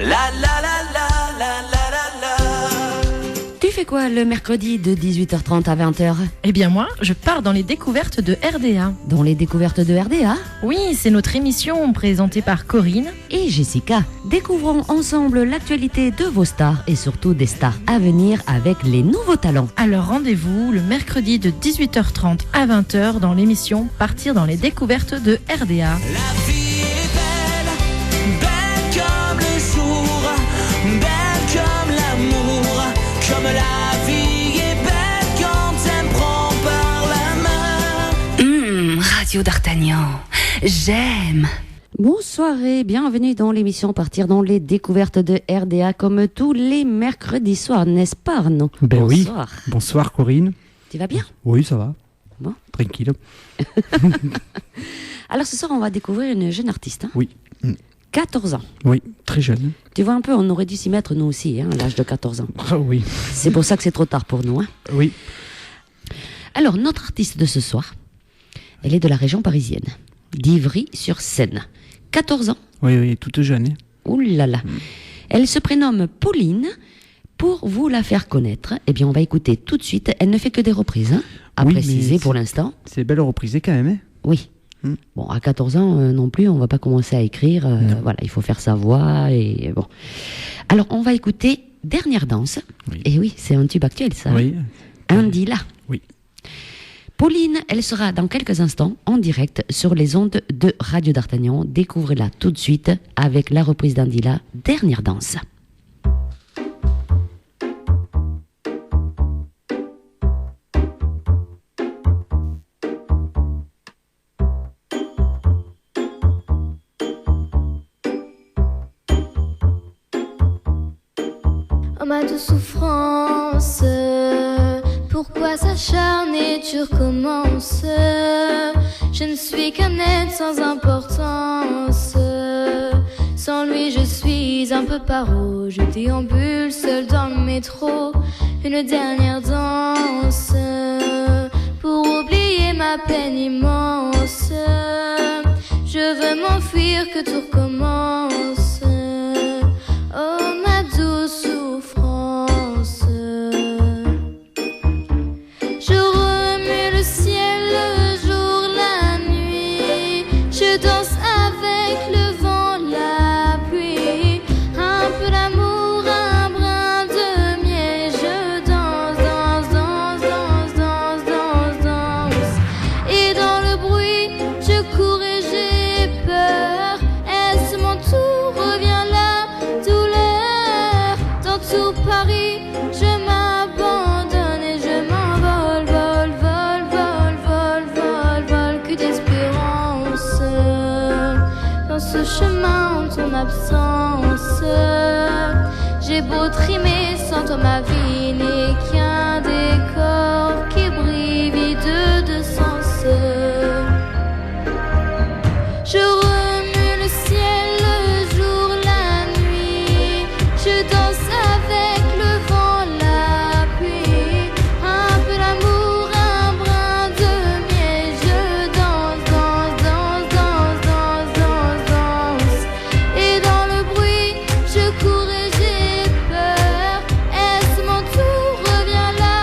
La la la la la la la la. Tu fais quoi le mercredi de 18h30 à 20h? Eh bien moi, je pars dans les découvertes de RDA. Dans les découvertes de RDA? Oui, c'est notre émission présentée par Corinne et Jessica. Découvrons ensemble l'actualité de vos stars et surtout des stars à venir avec les nouveaux talents. Alors rendez-vous le mercredi de 18h30 à 20h dans l'émission Partir dans les découvertes de RDA. La vie est belle, belle comme le jour, belle comme l'amour, comme la vie est belle quand elle me prend par la main. Radio d'Artagnan, j'aime. Bonsoir et bienvenue dans l'émission Partir dans les découvertes de RDA comme tous les mercredis soirs, n'est-ce pas Arnaud? Ben Bonsoir. Oui. Bonsoir Corinne. Tu vas bien? Oui, ça va. Bon. Tranquille. Alors ce soir, on va découvrir une jeune artiste. Hein? Oui. 14 ans. Oui, très jeune. Tu vois un peu, on aurait dû s'y mettre nous aussi, hein, à l'âge de 14 ans. Ah oui. C'est pour ça que c'est trop tard pour nous. Hein. Oui. Alors, notre artiste de ce soir, elle est de la région parisienne, d'Ivry-sur-Seine. 14 ans. Oui, toute jeune. Hein. Ouh là là. Elle se prénomme Pauline. Pour vous la faire connaître, eh bien, on va écouter tout de suite. Elle ne fait que des reprises, hein, à préciser pour l'instant. C'est belle reprise quand même. Hein. Oui. Bon, à 14 ans non plus, on va pas commencer à écrire. Voilà, il faut faire sa voix et bon. Alors, on va écouter Dernière danse. Oui. Et oui, c'est un tube actuel, ça. Oui. Indila. Oui. Pauline, elle sera dans quelques instants en direct sur les ondes de Radio d'Artagnan. Découvrez-la tout de suite avec la reprise d'Indila, Dernière danse. Oh ma douce souffrance, pourquoi s'acharner, tu recommences? Je ne suis qu'un être sans importance. Sans lui je suis un peu paro. Je déambule seul dans le métro. Une dernière danse pour oublier ma peine immense. Je veux m'enfuir, que tout recommence. Oh ma douce souffrance. Je remue le ciel, le jour, la nuit. Je danse avec le vent, la pluie. Un peu d'amour, un brin de miel. Je danse, danse, danse, danse, danse, danse, danse. Et dans le bruit, je cours et j'ai peur. Est-ce mon tour? Revient la douleur. Dans tout Paris, je m'abandonne et je m'envole, vol, vol, vol, vol, vol, vol, que d'espérance. Dans ce chemin, en ton absence, j'ai beau trimer, sans toi ma vie n'est qu'un décor qui brille vide de sens. Je remue le ciel, le jour, la nuit. Je danse avec le vent, la pluie. Un peu d'amour, un brin de miel. Je danse, danse, danse, danse, danse, danse, danse. Et dans le bruit, je cours et j'ai peur. Est-ce mon tour? Revient la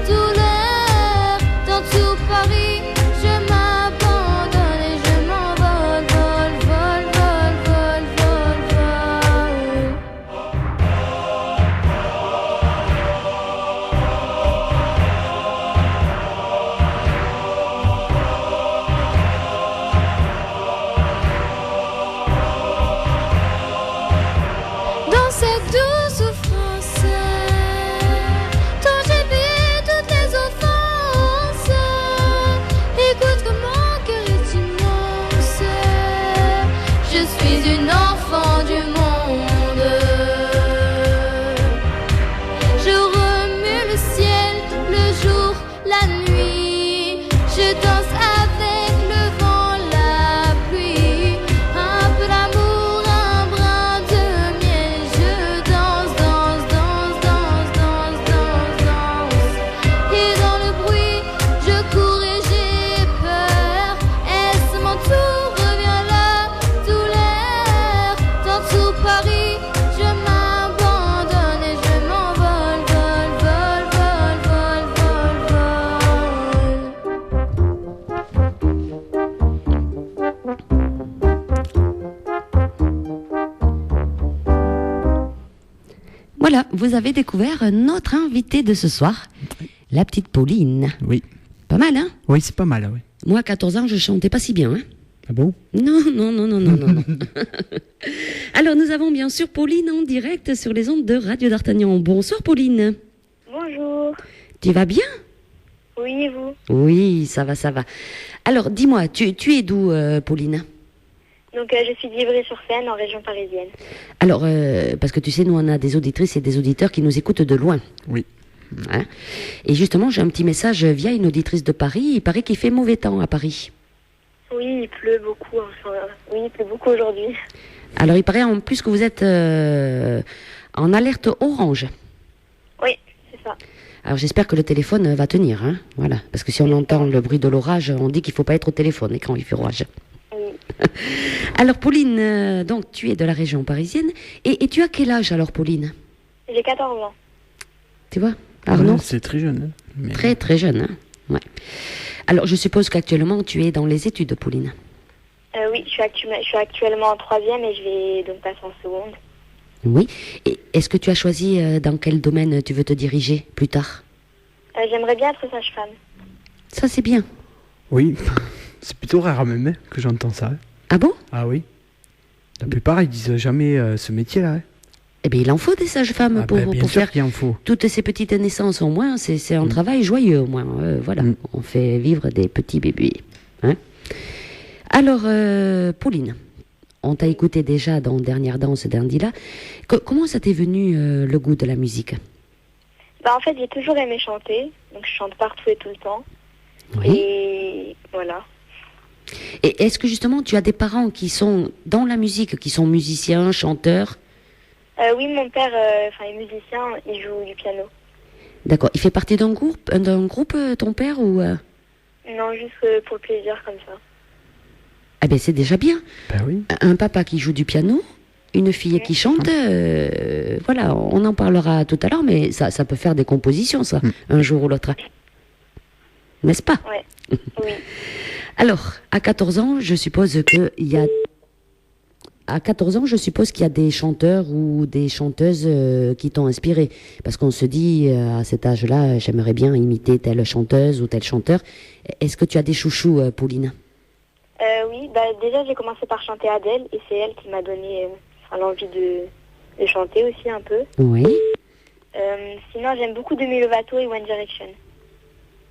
douleur. Dans tout Paris, je m'abandonne et je m'envole, vol, vol, vol, vol, vol, vol. Dans cette douce souffrance dont j'ai payé toutes les offenses, écoute que mon cœur est immense. Je suis une enfant du monde. Je remue le ciel, le jour, la nuit. Je danse avec le vent, la pluie. Un peu d'amour, un brin de miel. Je danse, Voilà, vous avez découvert notre invitée de ce soir, la petite Pauline. Oui. Pas mal, hein? Oui, c'est pas mal, oui. Moi, à 14 ans, je chantais pas si bien, hein? Ah bon? Non, non, non, non, non, non, non. Alors, nous avons bien sûr Pauline en direct sur les ondes de Radio d'Artagnan. Bonsoir, Pauline. Bonjour. Tu vas bien? Oui, et vous? Oui, ça va, ça va. Alors, dis-moi, tu es d'où, Pauline? Donc, je suis d'Ivry-sur-Seine, en région parisienne. Alors, parce que tu sais, nous, on a des auditrices et des auditeurs qui nous écoutent de loin. Oui. Hein? Et justement, j'ai un petit message via une auditrice de Paris. Il paraît qu'il fait mauvais temps à Paris. Oui, il pleut beaucoup. Oui, il pleut beaucoup aujourd'hui. Alors, il paraît en plus que vous êtes en alerte orange. Oui, c'est ça. Alors, j'espère que le téléphone va tenir. Hein? Voilà. Parce que si on entend le bruit de l'orage, on dit qu'il ne faut pas être au téléphone et quand il fait orage. Oui. Alors, Pauline, donc, tu es de la région parisienne. Et tu as quel âge alors, Pauline? J'ai 14 ans. Tu vois, Arnaud? Ouais, c'est très jeune. Hein. Mais... Très, très jeune. Hein? Ouais. Alors, je suppose qu'actuellement, tu es dans les études, Pauline. Oui, je suis actuellement en 3e et je vais donc passer en seconde. Oui. Et est-ce que tu as choisi dans quel domaine tu veux te diriger plus tard? J'aimerais bien être sage-femme. Ça, c'est bien. Oui, c'est plutôt rare même hein, que j'entends ça. Hein. Ah bon? Ah oui. La plupart, ils disent jamais ce métier-là. Hein. Eh bien, il en faut des sages-femmes Ah pour ben, bien sûr faire qu'il en faut. toutes ces petites naissances. Au moins, c'est un travail joyeux, au moins. Voilà, on fait vivre des petits bébés. Hein? Alors, Pauline, on t'a écouté déjà dans Dernière danse d'Indila. Comment ça t'est venu le goût de la musique? Bah, en fait, j'ai toujours aimé chanter. Donc, je chante partout et tout le temps. Oui. Et voilà. Et est-ce que justement, tu as des parents qui sont dans la musique, qui sont musiciens, chanteurs? Oui, mon père est musicien, il joue du piano. D'accord. Il fait partie d'un groupe, ton père, ou Non, juste pour le plaisir, comme ça. Ah ben c'est déjà bien. Ben oui. Un papa qui joue du piano, une fille qui chante, voilà, on en parlera tout à l'heure, mais ça peut faire des compositions, ça, un jour ou l'autre. N'est-ce pas? Ouais. Oui. Alors, à 14 ans, je suppose qu'il y a... À 14 ans, je suppose qu'il y a des chanteurs ou des chanteuses qui t'ont inspiré. Parce qu'on se dit, à cet âge-là, j'aimerais bien imiter telle chanteuse ou tel chanteur. Est-ce que tu as des chouchous, Pauline? Oui, bah, déjà j'ai commencé par chanter Adèle et c'est elle qui m'a donné l'envie de chanter aussi un peu. Oui. Sinon j'aime beaucoup Demi Lovato et One Direction.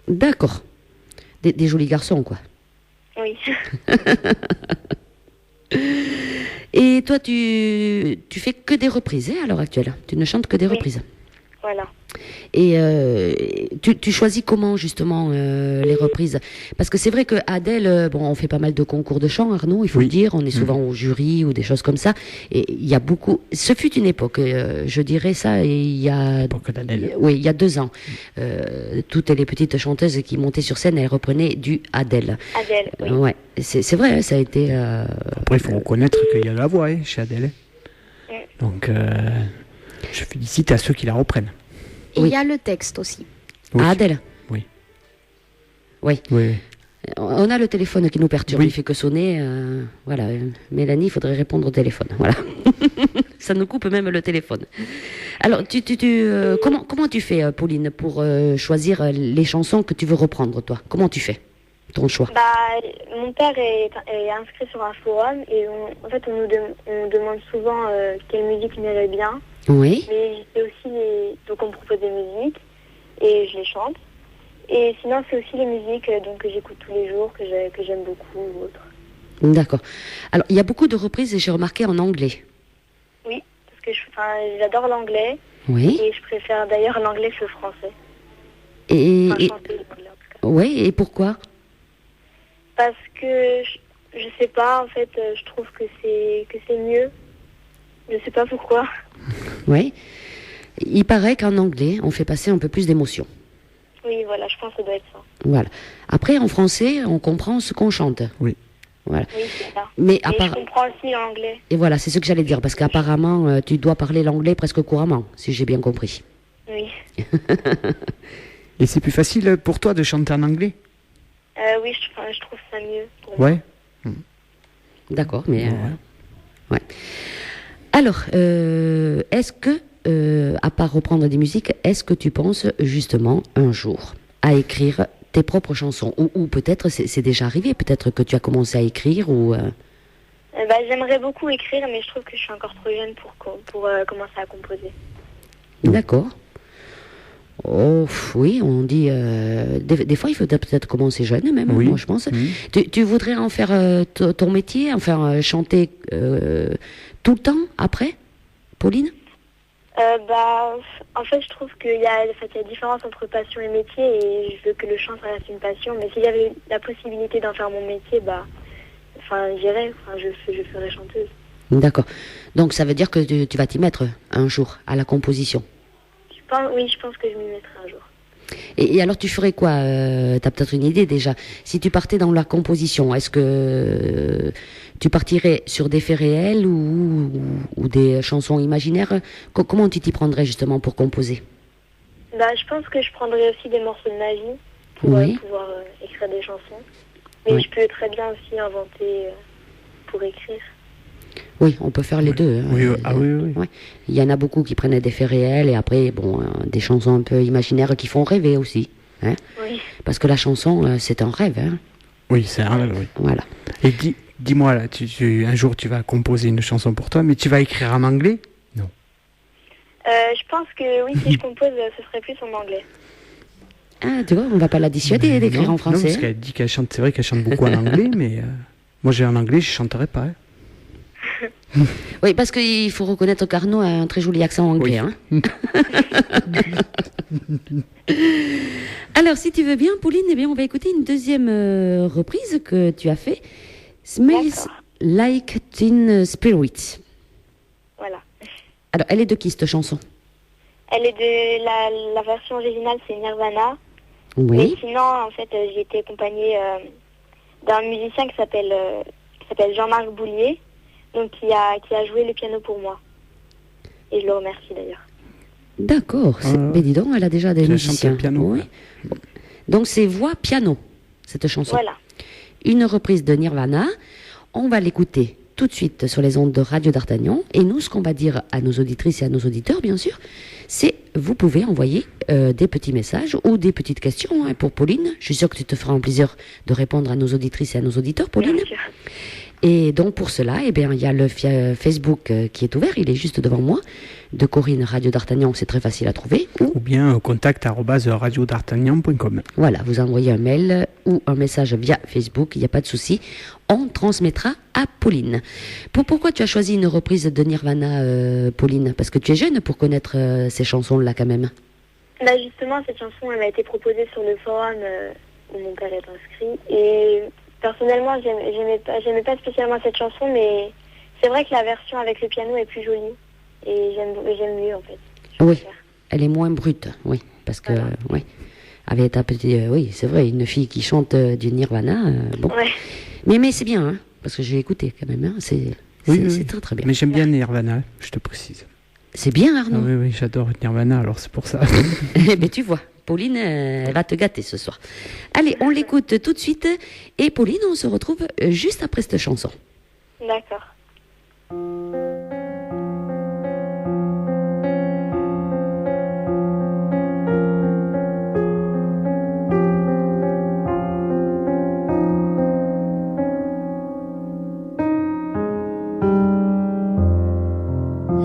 D'accord. Des jolis garçons, quoi. Oui. Et toi, tu fais que des reprises à l'heure actuelle? Tu ne chantes que des reprises? Voilà. Et tu choisis comment justement les reprises? Parce que c'est vrai que Adèle, bon, on fait pas mal de concours de chant, Arnaud, il faut le dire, on est souvent au jury ou des choses comme ça. Et il y a beaucoup. Ce fut une époque, je dirais ça, il y a. Oui, il y a 2 ans. Toutes les petites chanteuses qui montaient sur scène, elles reprenaient du Adèle. Adèle, oui. Ouais, c'est vrai, hein, ça a été. Après, il faut reconnaître qu'il y a de la voix hein, chez Adèle. Donc, je félicite à ceux qui la reprennent. Et Oui. il y a le texte aussi. Oui. Ah, Adèle? Oui. Oui. Oui. On a le téléphone qui nous perturbe, Oui. il fait que sonner. Voilà, Mélanie, il faudrait répondre au téléphone. Voilà. Ça nous coupe même le téléphone. Alors, comment tu fais, Pauline, pour choisir les chansons que tu veux reprendre, toi? Comment tu fais ton choix? Bah, mon père est inscrit sur un forum et en fait on nous demande souvent quelle musique il aimerait bien. Oui. Mais j'ai aussi donc on me propose des musiques et je les chante. Et sinon c'est aussi les musiques donc que j'écoute tous les jours, que j'aime beaucoup ou autre. D'accord. Alors, il y a beaucoup de reprises, j'ai remarqué, en anglais. Oui, parce que j'adore l'anglais Oui. et je préfère d'ailleurs l'anglais que le français. Et Chanter l'anglais, en tout cas. oui, et pourquoi? Parce que je sais pas, en fait, je trouve que c'est mieux. Je sais pas pourquoi. Oui. Il paraît qu'en anglais, on fait passer un peu plus d'émotion. Oui, voilà, je pense que ça doit être ça. Voilà. Après, en français, on comprend ce qu'on chante. Oui. Voilà. Oui, c'est ça. Mais je comprends aussi l'anglais. Et voilà, c'est ce que j'allais dire, parce qu'apparemment, tu dois parler l'anglais presque couramment, si j'ai bien compris. Oui. Et c'est plus facile pour toi de chanter en anglais? Oui, je trouve ça mieux pour moi. Ouais. D'accord, mais... ouais. Alors, est-ce que à part reprendre des musiques, est-ce que tu penses justement un jour à écrire tes propres chansons ou peut-être c'est déjà arrivé, peut-être que tu as commencé à écrire ou... J'aimerais beaucoup écrire, mais je trouve que je suis encore trop jeune pour commencer à composer. D'accord. Oh, oui, on dit... des fois, il faut peut-être commencer jeune même, Oui. moi je pense. Tu voudrais en faire ton métier, enfin chanter tout le temps après, Pauline? En fait, je trouve qu'il y a différence entre passion et métier, et je veux que le chant, ça reste une passion. Mais s'il y avait la possibilité d'en faire mon métier, j'irais, je ferais chanteuse. D'accord. Donc ça veut dire que tu vas t'y mettre un jour à la composition. Oui, je pense que je m'y mettrai un jour. Et alors tu ferais quoi? T'as peut-être une idée déjà. Si tu partais dans la composition, est-ce que tu partirais sur des faits réels ou des chansons imaginaires? Comment tu t'y prendrais justement pour composer? Je pense que je prendrais aussi des morceaux de ma vie pour pouvoir écrire des chansons. Mais je peux très bien aussi inventer pour écrire. Oui, on peut faire les deux. Hein. Oui, oui. Ouais. Il y en a beaucoup qui prennent des faits réels et après, des chansons un peu imaginaires qui font rêver aussi. Hein. Oui. Parce que la chanson, c'est un rêve. Hein. Oui, c'est un rêve, oui. Voilà. Et dis-moi, là, un jour tu vas composer une chanson pour toi, mais tu vas écrire en anglais? Non. Je pense que oui, si je compose, ce serait plus en anglais. Ah, tu vois, on va pas la dissuader d'écrire en français. Non, parce qu'elle dit qu'elle chante, c'est vrai qu'elle chante beaucoup en anglais, mais moi j'ai en anglais, je chanterais pas. Hein. Oui, parce qu'il faut reconnaître qu'Arnaud a un très joli accent anglais. Oui. Hein. Alors, si tu veux bien, Pauline, on va écouter une deuxième reprise que tu as fait. Smells Like Teen Spirit. Voilà. Alors, elle est de qui cette chanson? Elle est de la version originale, c'est Nirvana. Oui. Mais sinon, en fait, j'ai été accompagnée d'un musicien qui s'appelle Jean-Marc Boulier, donc qui a joué le piano pour moi. Et je le remercie d'ailleurs. D'accord. Mais dis donc, elle a déjà des musiciens. Le piano. Oui. Bon. Donc c'est voix piano, cette chanson. Voilà. Une reprise de Nirvana. On va l'écouter tout de suite sur les ondes de Radio d'Artagnan. Et nous, ce qu'on va dire à nos auditrices et à nos auditeurs, bien sûr, c'est vous pouvez envoyer des petits messages ou des petites questions pour Pauline. Je suis sûre que tu te feras un plaisir de répondre à nos auditrices et à nos auditeurs, Pauline. Bien sûr. Et donc pour cela, il y a le Facebook qui est ouvert, il est juste devant moi, de Corinne Radio d'Artagnan, c'est très facile à trouver. Ou bien contact@radiodartagnan.com. Voilà, vous envoyez un mail ou un message via Facebook, il n'y a pas de souci, on transmettra à Pauline. Pourquoi tu as choisi une reprise de Nirvana, Pauline? Parce que tu es jeune pour connaître ces chansons-là quand même. Justement, cette chanson, elle m'a été proposée sur le forum où mon père est inscrit. Et personnellement, j'aimais pas spécialement cette chanson, mais c'est vrai que la version avec le piano est plus jolie. Et j'aime mieux, en fait. Oui, elle est moins brute, oui. Parce que, oui, avec ta petite... oui, c'est vrai, une fille qui chante du Nirvana, bon. Ouais. Mais c'est bien, hein, parce que j'ai écouté quand même, hein, c'est très très bien. Mais j'aime bien Nirvana, je te précise. C'est bien, Arnaud. Ah, oui, j'adore Nirvana, alors c'est pour ça. Mais tu vois, Pauline, elle va te gâter ce soir. Allez, on l'écoute tout de suite. Et Pauline, on se retrouve juste après cette chanson. D'accord.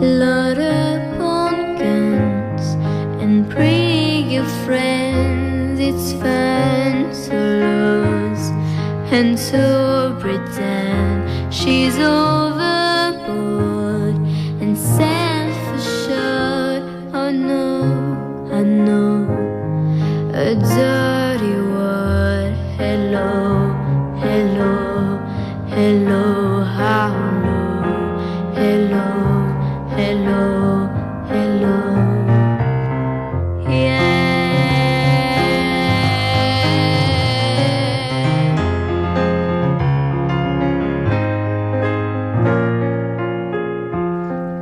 Load up on guns and bring your friends. It's fun to lose and to pretend she's overboard and self-assured. Oh no, I know a dirty word. Hello, hello, hello, how low? Hello. Hello, hello,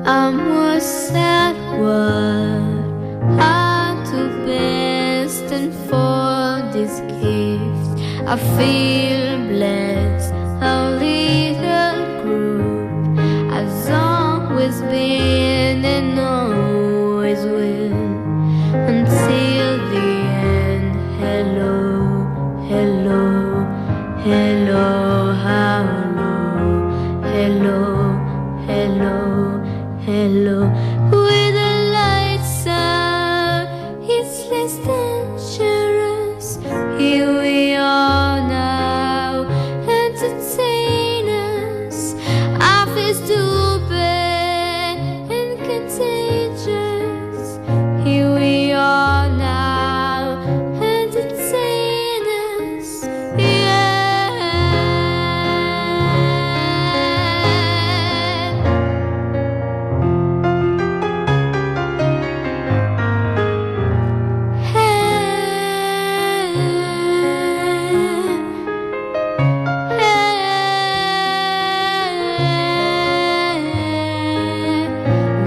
I'm a sad word, hard to best, and for this gift I feel blessed. Our little group has always been and always with the lights out. It's less dangerous. Here we are now, entertain us. I feel stupid and contagious. Here we are now, entertain us.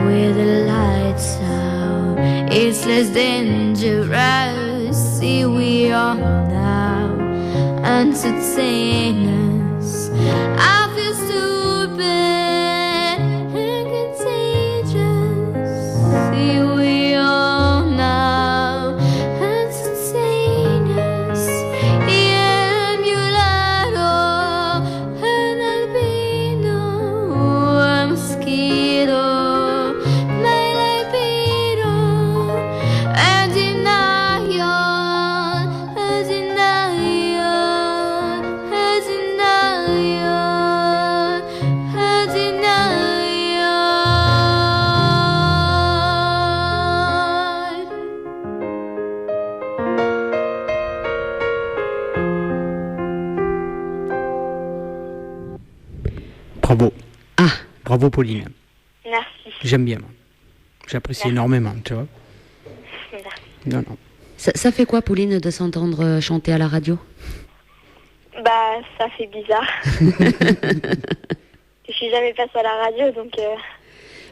With the lights out, it's less dangerous. Here we are now, entertain us. I feel stupid and contagious. Here we are now, entertain us. Yeah, mulatto, an albino, a mosquito, my libido, a denial, a denial, a denial, a denial. Bravo. Ah, Bravo, Pauline. Merci. J'aime bien. Moi. J'apprécie énormément, tu vois. Merci. Non, non. ça fait quoi, Pauline, de s'entendre chanter à la radio? Bah, ça fait bizarre. Je suis jamais passée à la radio, donc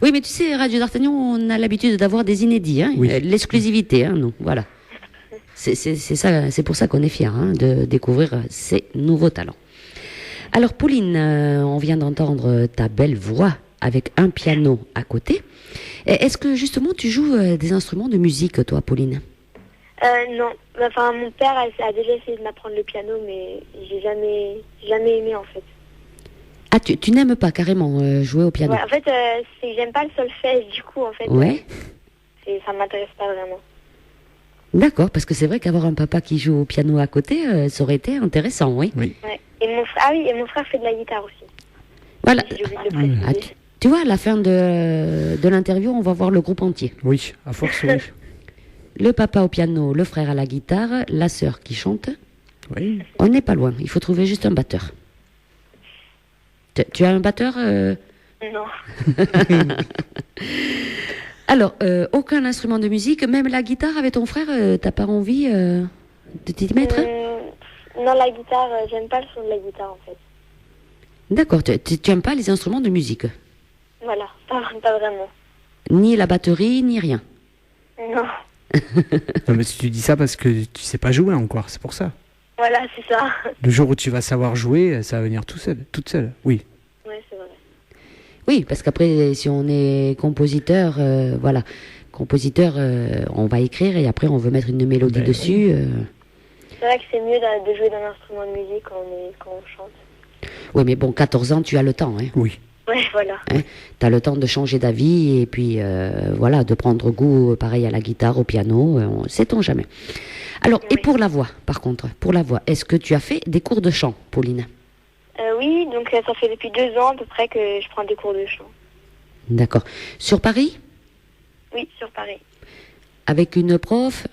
Oui, mais tu sais, Radio d'Artagnan, on a l'habitude d'avoir des inédits, hein, Oui. l'exclusivité, hein, nous, voilà. C'est ça, c'est pour ça qu'on est fiers, hein, de découvrir ces nouveaux talents. Alors, Pauline, on vient d'entendre ta belle voix avec un piano à côté. Est-ce que justement tu joues des instruments de musique, toi, Pauline? non. Enfin, mon père a déjà essayé de m'apprendre le piano, mais j'ai jamais aimé en fait. Ah, tu n'aimes pas carrément jouer au piano? Ouais, en fait, c'est que j'aime pas le solfège, du coup, en fait. Ouais. Ça m'intéresse pas vraiment. D'accord, parce que c'est vrai qu'avoir un papa qui joue au piano à côté, ça aurait été intéressant, oui. Oui. Ouais. Et mon frère fait de la guitare aussi. Voilà. J'ai oublié de le Ah, préciser. tu vois, à la fin de l'interview, on va voir le groupe entier. Oui, à force, oui. Le papa au piano, le frère à la guitare, la sœur qui chante. Oui. On n'est pas loin, il faut trouver juste un batteur. Tu as un batteur Non. Alors, aucun instrument de musique, même la guitare avec ton frère, t'as pas envie de t'y mettre? Non, la guitare, j'aime pas le son de la guitare, en fait. D'accord, tu aimes pas les instruments de musique? Voilà, pas vraiment. Ni la batterie, ni rien? Non. Non, mais si tu dis ça parce que tu sais pas jouer encore, c'est pour ça. Voilà, c'est ça. Le jour où tu vas savoir jouer, ça va venir tout seul, toute seule. Oui. Ouais, c'est vrai. Oui, parce qu'après, si on est compositeur, voilà, compositeur, on va écrire et après on veut mettre une mélodie Ben, dessus. C'est vrai que c'est mieux de jouer d'un instrument de musique quand on chante. Oui, mais bon, 14 ans, tu as le temps, hein. Oui. Ouais, voilà. Tu as le temps de changer d'avis et puis voilà, de prendre goût pareil à la guitare, au piano, sait-on jamais. Alors, et Oui. pour la voix, par contre, pour la voix, est-ce que tu as fait des cours de chant, Pauline? Oui, donc ça fait depuis 2 ans à peu près que je prends des cours de chant. D'accord. Sur Paris? Oui, sur Paris. Avec un prof,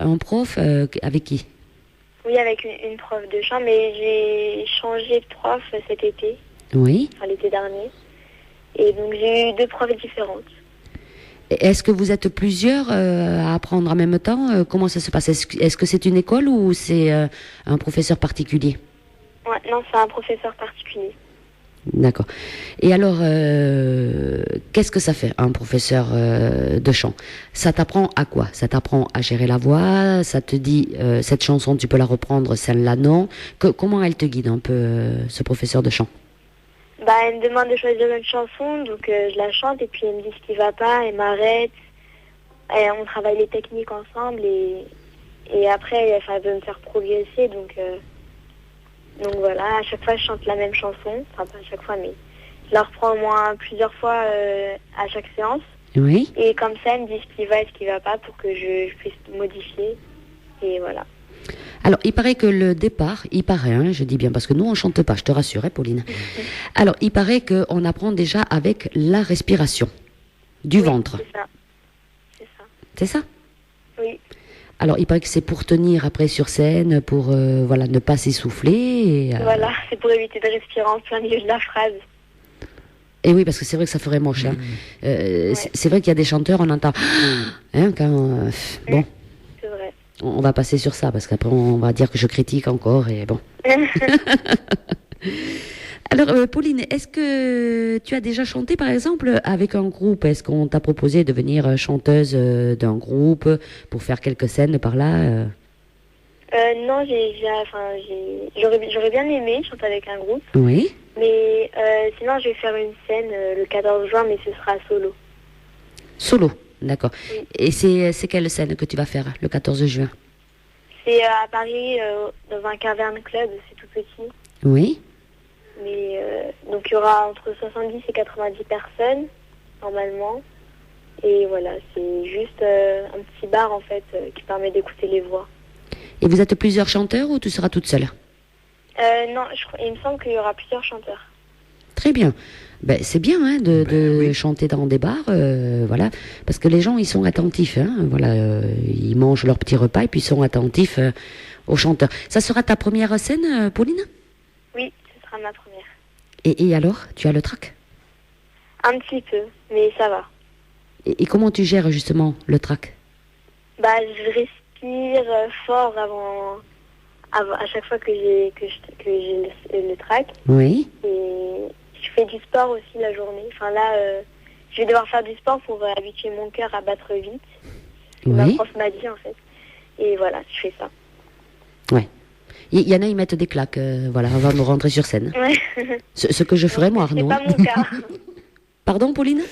avec qui? Oui, avec une prof de chant, mais j'ai changé de prof cet été, Oui. enfin l'été dernier. Et donc j'ai eu 2 profs différentes. Est-ce que vous êtes plusieurs à apprendre en même temps? Comment ça se passe? Est-ce que c'est une école ou c'est un professeur particulier? Ouais, non, c'est un professeur particulier. D'accord. Et alors, qu'est-ce que ça fait, un professeur de chant? Ça t'apprend à quoi? Ça t'apprend à gérer la voix? Ça te dit, cette chanson, tu peux la reprendre, celle-là, non? Comment elle te guide un peu, ce professeur de chant? Bah, elle me demande de choisir une chanson, donc je la chante et puis elle me dit ce qui va pas, elle m'arrête. Et on travaille les techniques ensemble et après, elle veut me faire progresser, donc voilà, à chaque fois je chante la même chanson, enfin pas à chaque fois, mais je la reprends au moins plusieurs fois à chaque séance. Oui. Et comme ça, elle me dit ce qui va et ce qui va pas pour que je puisse modifier. Et voilà. Alors, il paraît que le départ, hein, je dis bien, parce que nous, on chante pas, je te rassure, hein, Pauline. Alors, il paraît qu'on apprend déjà avec la respiration du ventre. C'est ça. C'est ça? Oui. Alors, il paraît que c'est pour tenir après sur scène, pour ne pas s'essouffler. Voilà, c'est pour éviter de respirer en plein milieu de la phrase. Et oui, parce que c'est vrai que ça ferait moche. Hein. C'est vrai qu'il y a des chanteurs, on entend... Hein, quand, bon. C'est vrai. On va passer sur ça, parce qu'après, on va dire que je critique encore, et bon. Alors, Pauline, est-ce que tu as déjà chanté, par exemple, avec un groupe? Est-ce qu'on t'a proposé de devenir chanteuse d'un groupe pour faire quelques scènes par là Non, j'aurais bien aimé chanter avec un groupe. Oui. Mais sinon, je vais faire une scène le 14 juin, mais ce sera solo. Solo, d'accord. Oui. Et c'est quelle scène que tu vas faire le 14 juin? C'est à Paris, dans un caverne club, c'est tout petit. Oui. Mais donc il y aura entre 70 et 90 personnes, normalement. Et voilà, c'est juste un petit bar, en fait, qui permet d'écouter les voix. Et vous êtes plusieurs chanteurs ou tu seras toute seule? Non, il me semble qu'il y aura plusieurs chanteurs. Très bien. Ben, c'est bien hein, de chanter dans des bars, voilà, parce que les gens, ils sont attentifs. Hein, voilà, ils mangent leur petit repas et puis ils sont attentifs aux chanteurs. Ça sera ta première scène, Pauline? Oui, ce sera ma première. Et alors, tu as le trac? Un petit peu, mais ça va. Et comment tu gères justement le trac? Bah, je respire fort à chaque fois que j'ai le trac. Oui. Et je fais du sport aussi la journée. Enfin là, je vais devoir faire du sport pour habituer mon cœur à battre vite. Oui. Ma prof m'a dit en fait. Et voilà, je fais ça. Ouais. Il y en a, ils mettent des claques, voilà, avant de rentrer sur scène. Ouais. Ce que je ferais moi, Arnaud. C'est pas mon cas. Pardon, Pauline?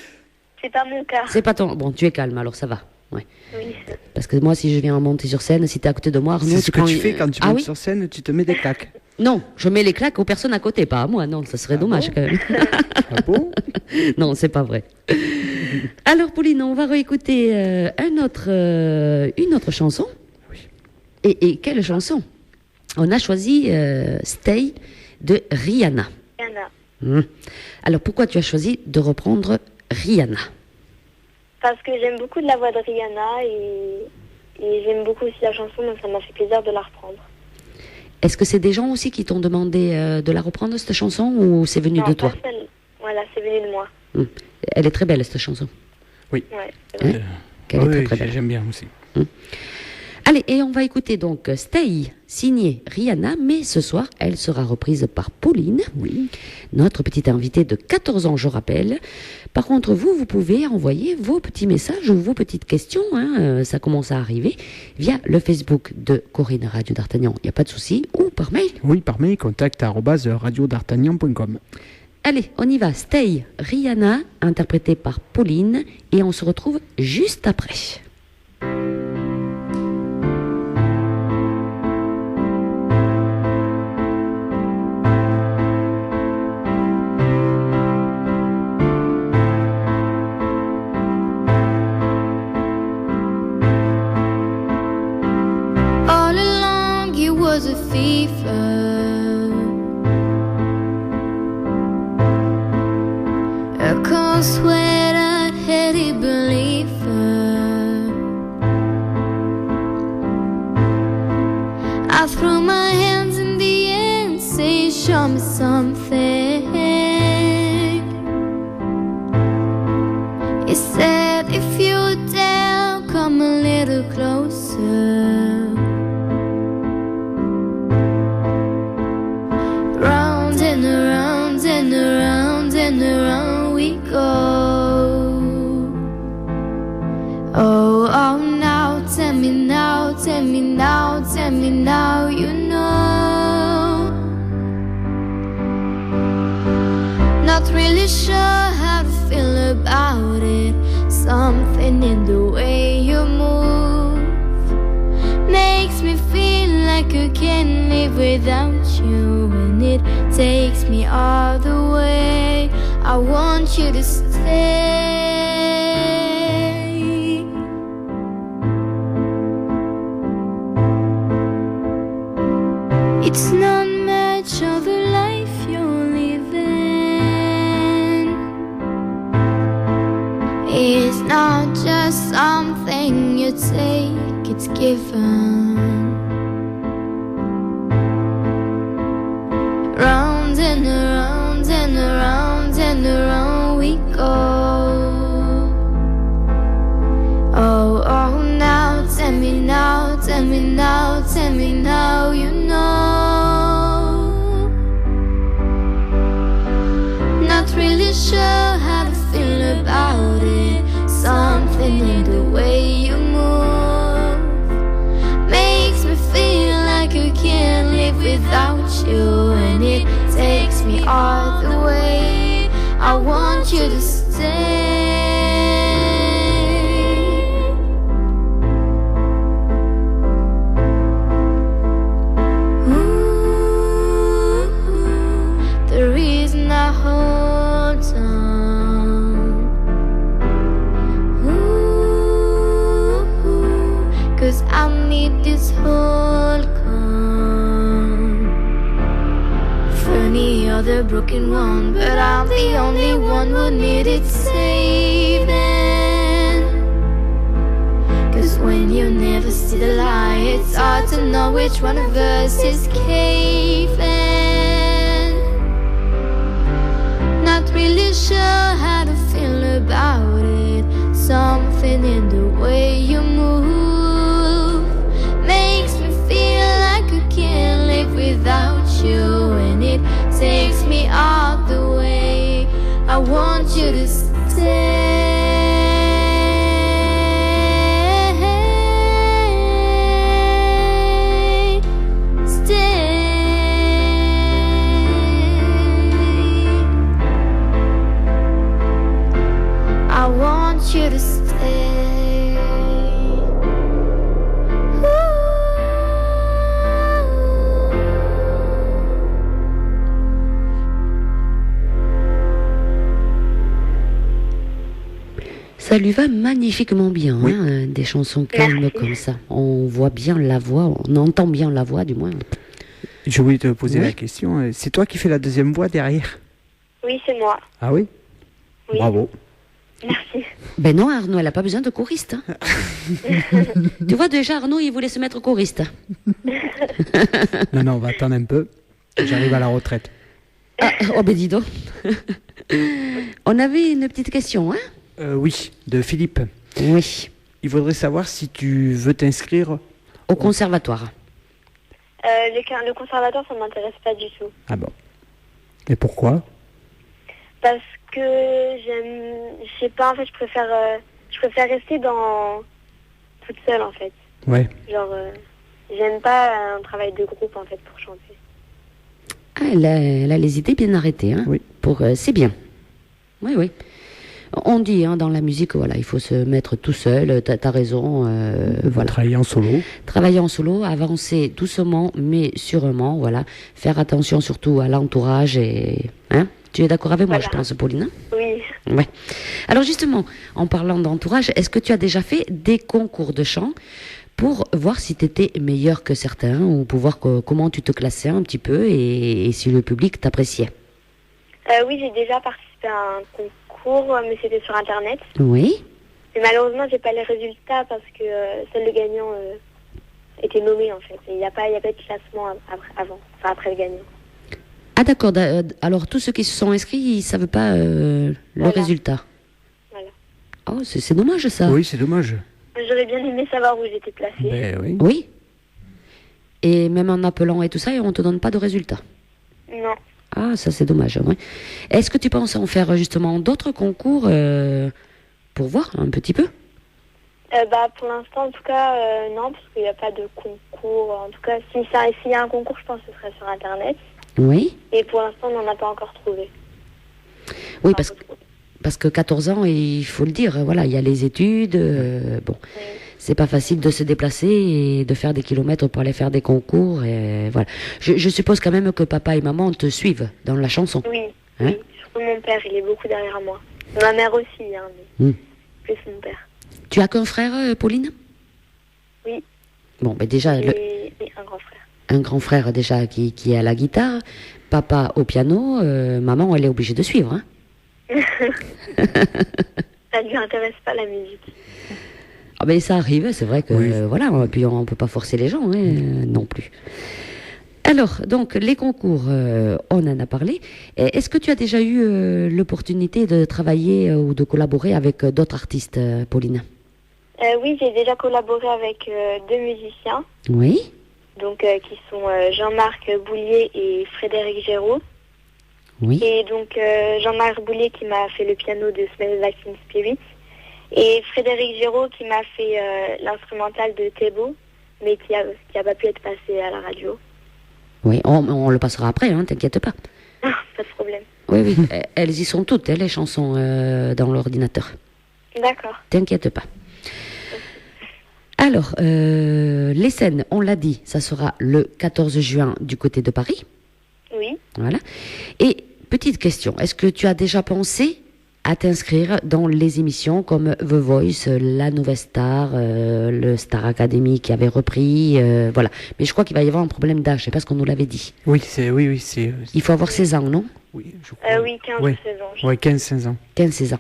C'est pas mon cas. C'est pas ton... Bon, tu es calme, alors ça va. Ouais. Oui. Parce que moi, si je viens monter sur scène, si t'es à côté de moi, Arnaud, C'est ce que prends tu une- fais quand tu Ah montes oui sur scène, tu te mets des claques. Non, je mets les claques aux personnes à côté, pas à moi. Non, ça serait dommage quand même. Ah bon? Non, c'est pas vrai. Alors, Pauline, on va réécouter une autre chanson. Oui. Et quelle chanson? On a choisi Stay de Rihanna. Alors, pourquoi tu as choisi de reprendre Rihanna? Parce que j'aime beaucoup de la voix de Rihanna et j'aime beaucoup aussi la chanson, donc ça m'a fait plaisir de la reprendre. Est-ce que c'est des gens aussi qui t'ont demandé de la reprendre, cette chanson, ou c'est venu Non, de pas toi? celle. Voilà, c'est venu de moi. Elle est très belle, cette chanson. Ouais, c'est vrai. Qu'elle est très, Oui, très belle. j'aime bien aussi. Allez, et on va écouter donc Stay, signée Rihanna, mais ce soir, elle sera reprise par Pauline, notre petite invitée de 14 ans, je rappelle. Par contre, vous pouvez envoyer vos petits messages ou vos petites questions, hein, ça commence à arriver, via le Facebook de Corinne Radio d'Artagnan, il n'y a pas de souci, ou par mail. Oui, par mail, contact@radiodartagnan.com. Allez, on y va, Stay, Rihanna, interprétée par Pauline, et on se retrouve juste après. All along you was a fever, a cold sweat, a heady believer. I throw my hands in the air and say, show me something. He said, if you dare, come a little closer. Round and around and around and around we go. Oh, oh, now, tell me now, tell me now, tell me now, you know. Not really sure how to feel about it. Something in the way you move makes me feel like I can't live without you, and it takes me all the way. I want you to stay. you take, it's given. Round and around and around and around we go. Oh, oh, now, tell me now, tell me now, tell me now, you know. Not really sure how to feel about it. Something in the way you move makes me feel like I can't live without you, and it takes me all the way. I want you to stay. The reason I hold on, 'cause I need this hold gone. For any other broken one, but I'm the only one who needed saving. 'Cause when you never see the light, it's hard to know which one of us is caving. Not really sure how to feel about it. Something in the way you move makes me feel like I can't live without you, and it takes me all the way. I want you to stay. I want you to stay. Ça lui va magnifiquement bien, Oui. hein, des chansons calmes Merci. comme ça. On voit bien la voix, on entend bien la voix du moins. Je voulais te poser Oui. la question. C'est toi qui fais la deuxième voix derrière? Oui, c'est moi. Ah oui? Oui. Bravo. Merci. Ben non, Arnaud, elle n'a pas besoin de choriste. Hein. Tu vois, déjà, Arnaud, il voulait se mettre choriste. Non, non, on va attendre un peu. J'arrive à la retraite. Ah, oh ben dis donc. On avait une petite question, hein? Oui, de Philippe. Oui, Il voudrait savoir si tu veux t'inscrire. au conservatoire. Le conservatoire, ça m'intéresse pas du tout. Ah bon. Et pourquoi? Parce que je sais pas, en fait, je préfère rester toute seule, en fait. Ouais. Genre, j'aime pas un travail de groupe, en fait, pour chanter. Ah, elle a les idées bien arrêtées, hein? Oui. C'est bien. Oui, oui. On dit, hein, dans la musique, voilà, il faut se mettre tout seul. T'as raison, voilà. Travailler en solo. Travailler en solo, avancer doucement, mais sûrement, voilà. Faire attention surtout à l'entourage et, hein? Tu es d'accord avec moi, Voilà. je pense, Pauline? Oui. Ouais. Alors justement, en parlant d'entourage, est-ce que tu as déjà fait des concours de chant pour voir si tu étais meilleur que certains ou pour voir comment tu te classais un petit peu et si le public t'appréciait? Oui, j'ai déjà participé à un concours, mais c'était sur Internet. Oui. Mais malheureusement, j'ai pas les résultats parce que seul le gagnant était nommé, en fait. Il n'y a pas de classement après le gagnant. Ah d'accord, alors tous ceux qui se sont inscrits, ils ne savent pas le Voilà. résultat. Voilà. Oh, c'est dommage ça. Oui, c'est dommage. J'aurais bien aimé savoir où j'étais placée. Ben oui. Oui. Et même en appelant et tout ça, on ne te donne pas de résultat. Non. Ah, ça c'est dommage. Ouais. Est-ce que tu penses en faire justement d'autres concours pour voir un petit peu? Pour l'instant, en tout cas, non, parce qu'il n'y a pas de concours. En tout cas, s'il y a un concours, je pense que ce serait sur Internet. Oui. Et pour l'instant, on n'en a pas encore trouvé. Oui, Enfin, parce que 14 ans, il faut le dire, voilà, il y a les études. Bon, oui. c'est pas facile de se déplacer et de faire des kilomètres pour aller faire des concours. Et voilà. Je suppose quand même que papa et maman te suivent dans la chanson. Oui, Hein? oui. Surtout mon père, il est beaucoup derrière moi. Ma mère aussi, hein, mais plus mon père. Tu as qu'un frère, Pauline? Oui. Bon, ben déjà, Et un grand frère. un grand frère déjà qui est à la guitare, papa au piano, maman, elle est obligée de suivre. Hein? Ça ne lui intéresse pas la musique. Ah ben ça arrive, c'est vrai que Oui. voilà, puis on peut pas forcer les gens non plus. Alors, donc les concours, on en a parlé. Est-ce que tu as déjà eu l'opportunité de travailler ou de collaborer avec d'autres artistes, Pauline? Oui, j'ai déjà collaboré avec 2 musiciens, Oui, donc qui sont Jean-Marc Boulier et Frédéric Géraud. oui. Et donc Jean-Marc Boulier qui m'a fait le piano de Smells Like Teen Spirit et Frédéric Géraud qui m'a fait l'instrumental de Thébault, mais qui a pas pu être passé à la radio. Oui, on le passera après, hein, t'inquiète pas. Pas de problème. Oui, oui, elles y sont toutes, les chansons dans l'ordinateur. D'accord. T'inquiète pas. Alors, les scènes, on l'a dit, ça sera le 14 juin du côté de Paris. Oui. Voilà. Et petite question, est-ce que tu as déjà pensé à t'inscrire dans les émissions comme The Voice, La Nouvelle Star, le Star Academy qui avait repris, voilà. Mais je crois qu'il va y avoir un problème d'âge, je sais pas ce qu'on nous l'avait dit. Oui, c'est. Il faut avoir 16 ans, non? Oui, je crois. Oui, 15 Ouais. ou 16 ans. Ouais, 15-16 ans. 15-16 ans.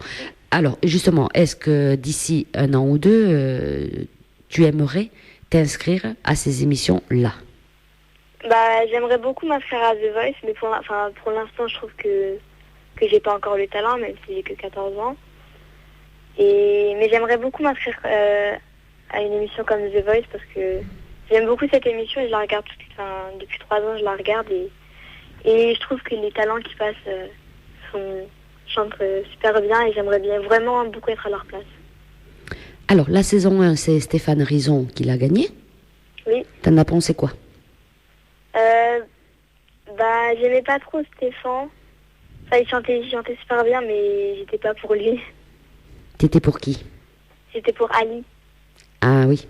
Alors, justement, est-ce que d'ici un an ou deux, tu aimerais t'inscrire à ces émissions-là? Bah, j'aimerais beaucoup m'inscrire à The Voice, mais pour l'instant, je trouve que j'ai pas encore le talent, même si j'ai que 14 ans. Mais j'aimerais beaucoup m'inscrire à une émission comme The Voice parce que j'aime beaucoup cette émission et je la regarde depuis 3 ans, je la regarde et je trouve que les talents qui passent chantent super bien et j'aimerais bien vraiment beaucoup être à leur place. Alors, la saison 1, c'est Stéphane Rizon qui l'a gagné. Oui. T'en as pensé quoi? Bah, j'aimais pas trop Stéphane. Enfin, il chantait super bien, mais j'étais pas pour lui. T'étais pour qui? J'étais pour Ali. Ah oui.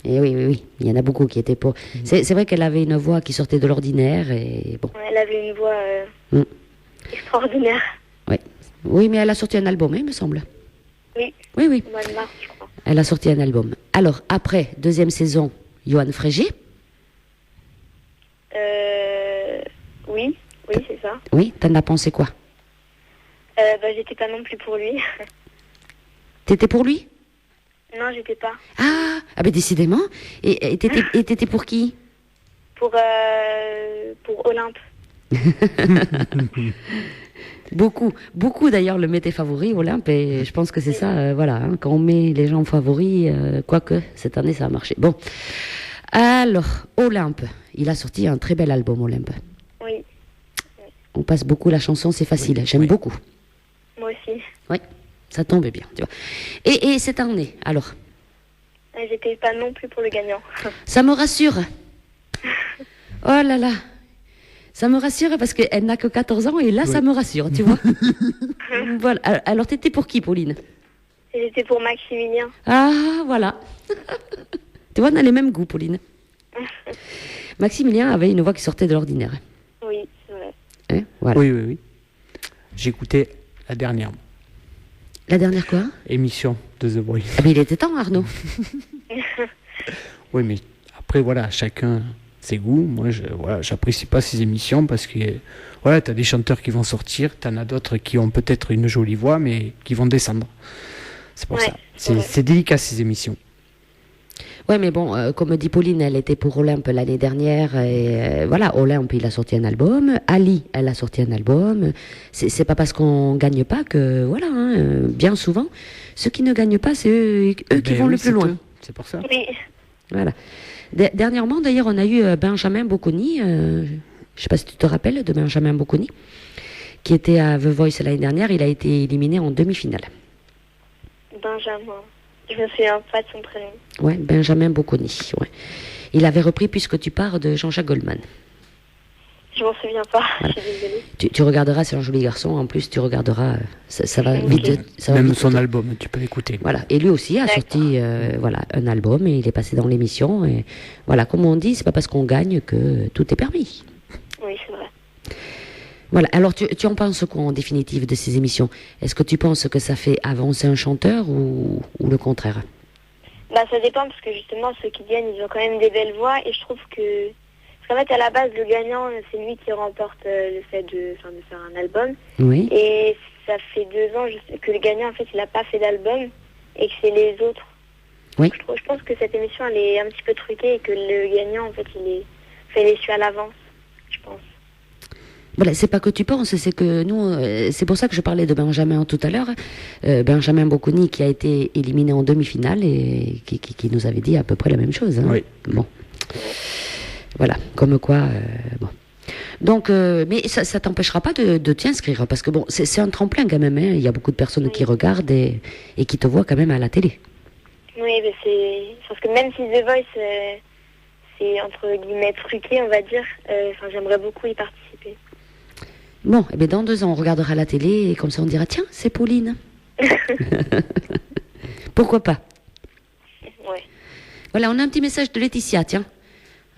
Et oui, oui, oui. Il y en a beaucoup qui étaient pour. C'est vrai qu'elle avait une voix qui sortait de l'ordinaire et bon. Elle avait une voix extraordinaire. Oui. Oui, mais elle a sorti un album, il me semble. Oui. Oui, oui. Au mois de mars, je crois. Elle a sorti un album. Alors, après, deuxième saison, Johan Frégé. Oui, c'est ça. Oui, t'en as pensé quoi? Bah, j'étais pas non plus pour lui. T'étais pour lui? Non, j'étais pas. Ah ben décidément. Et t'étais pour qui? Pour Olympe. Beaucoup d'ailleurs le mettaient favori, Olympe, et je pense que c'est ça, voilà, hein, quand on met les gens favoris, quoique cette année ça a marché. Bon, alors, Olympe, il a sorti un très bel album, Olympe. Oui, On passe beaucoup la chanson, c'est facile, Oui, j'aime oui. beaucoup. moi aussi. Oui, ça tombe bien, tu vois. Et cette année, alors, J'étais pas non plus pour le gagnant. ça me rassure. Oh là là. Ça me rassure parce qu'elle n'a que 14 ans et là, ça me rassure, tu vois. Voilà. Alors, t'étais pour qui, Pauline? J'étais pour Maximilien. Ah, voilà. Tu vois, on a les mêmes goûts, Pauline. Maximilien avait une voix qui sortait de l'ordinaire. Oui, c'est vrai. Hein, voilà. Oui. J'écoutais la dernière La dernière quoi? émission de The Voice. Ah, mais il était temps, Arnaud. Oui, mais après, voilà, chacun ses goûts. Moi, j'apprécie pas ces émissions parce que, voilà, t'as des chanteurs qui vont sortir, t'en as d'autres qui ont peut-être une jolie voix, mais qui vont descendre. C'est pour Ouais, ça. c'est vrai. C'est délicat, ces émissions. Ouais, mais bon, comme dit Pauline, elle était pour Olympe l'année dernière. Et voilà, Olympe, il a sorti un album. Ali, elle a sorti un album. C'est pas parce qu'on gagne pas que, voilà, hein, bien souvent, ceux qui ne gagnent pas, c'est eux qui Ben vont oui, le plus c'est loin. eux. C'est pour ça. Oui, Voilà. Dernièrement, d'ailleurs, on a eu Benjamin Bocconi. Je sais pas si tu te rappelles de Benjamin Bocconi, qui était à The Voice l'année dernière. Il a été éliminé en demi-finale. Benjamin. Je me souviens pas de son prénom. Ouais, Benjamin Bocconi. Ouais. Il avait repris Puisque tu pars de Jean-Jacques Goldman. Je m'en souviens pas, je suis désolée. Tu regarderas, c'est un joli garçon. En plus, tu regarderas, ça va vite. Ça va Même vite. son album, tu peux l'écouter. Voilà. Et lui aussi a D'accord. sorti voilà, un album et il est passé dans l'émission. Et voilà, comme on dit, c'est pas parce qu'on gagne que tout est permis. Oui, c'est vrai. Voilà. Alors, tu en penses quoi en définitive de ces émissions? Est-ce que tu penses que ça fait avancer un chanteur ou le contraire? Bah, ça dépend parce que justement, ceux qui gagnent, ils ont quand même des belles voix et je trouve que... Parce qu'en fait, à la base, le gagnant, c'est lui qui remporte le fait de faire un album. Oui. Et ça fait 2 ans que le gagnant, en fait, il n'a pas fait d'album et que c'est les autres Oui. Je pense que cette émission, elle est un petit peu truquée et que le gagnant, en fait, il est su à l'avance, je pense. Voilà, c'est pas que tu penses, c'est que nous, c'est pour ça que je parlais de Benjamin tout à l'heure, Benjamin Bocconi qui a été éliminé en demi-finale et qui nous avait dit à peu près la même chose. Hein. Oui. Bon, voilà, comme quoi, bon. Donc, mais ça t'empêchera pas de t'y inscrire parce que bon, c'est un tremplin quand même. Hein. Il y a beaucoup de personnes qui regardent et qui te voient quand même à la télé. Oui, mais c'est parce que même si The Voice c'est entre guillemets truqué, on va dire, j'aimerais beaucoup y participer. Bon, eh bien dans 2 ans, on regardera la télé et comme ça on dira tiens, c'est Pauline. Pourquoi pas? Ouais. Voilà, on a un petit message de Laetitia, tiens.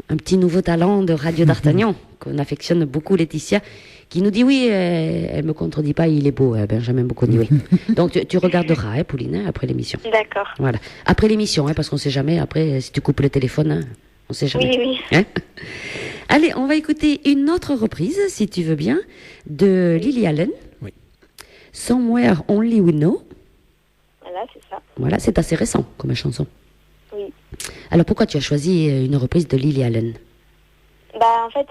Un petit nouveau talent de Radio d'Artagnan, qu'on affectionne beaucoup, Laetitia, qui nous dit oui, elle me contredit pas, il est beau, Benjamin Bocconi, oui. Donc tu regarderas, Pauline, après l'émission. D'accord. Voilà. Après l'émission, parce qu'on sait jamais, après, si tu coupes le téléphone, on sait jamais. Oui. Hein. Allez, on va écouter une autre reprise, si tu veux bien, de Lily Allen. Oui. Somewhere Only We Know. Voilà, c'est ça. Voilà, c'est assez récent comme chanson. Oui. Alors pourquoi tu as choisi une reprise de Lily Allen? En fait,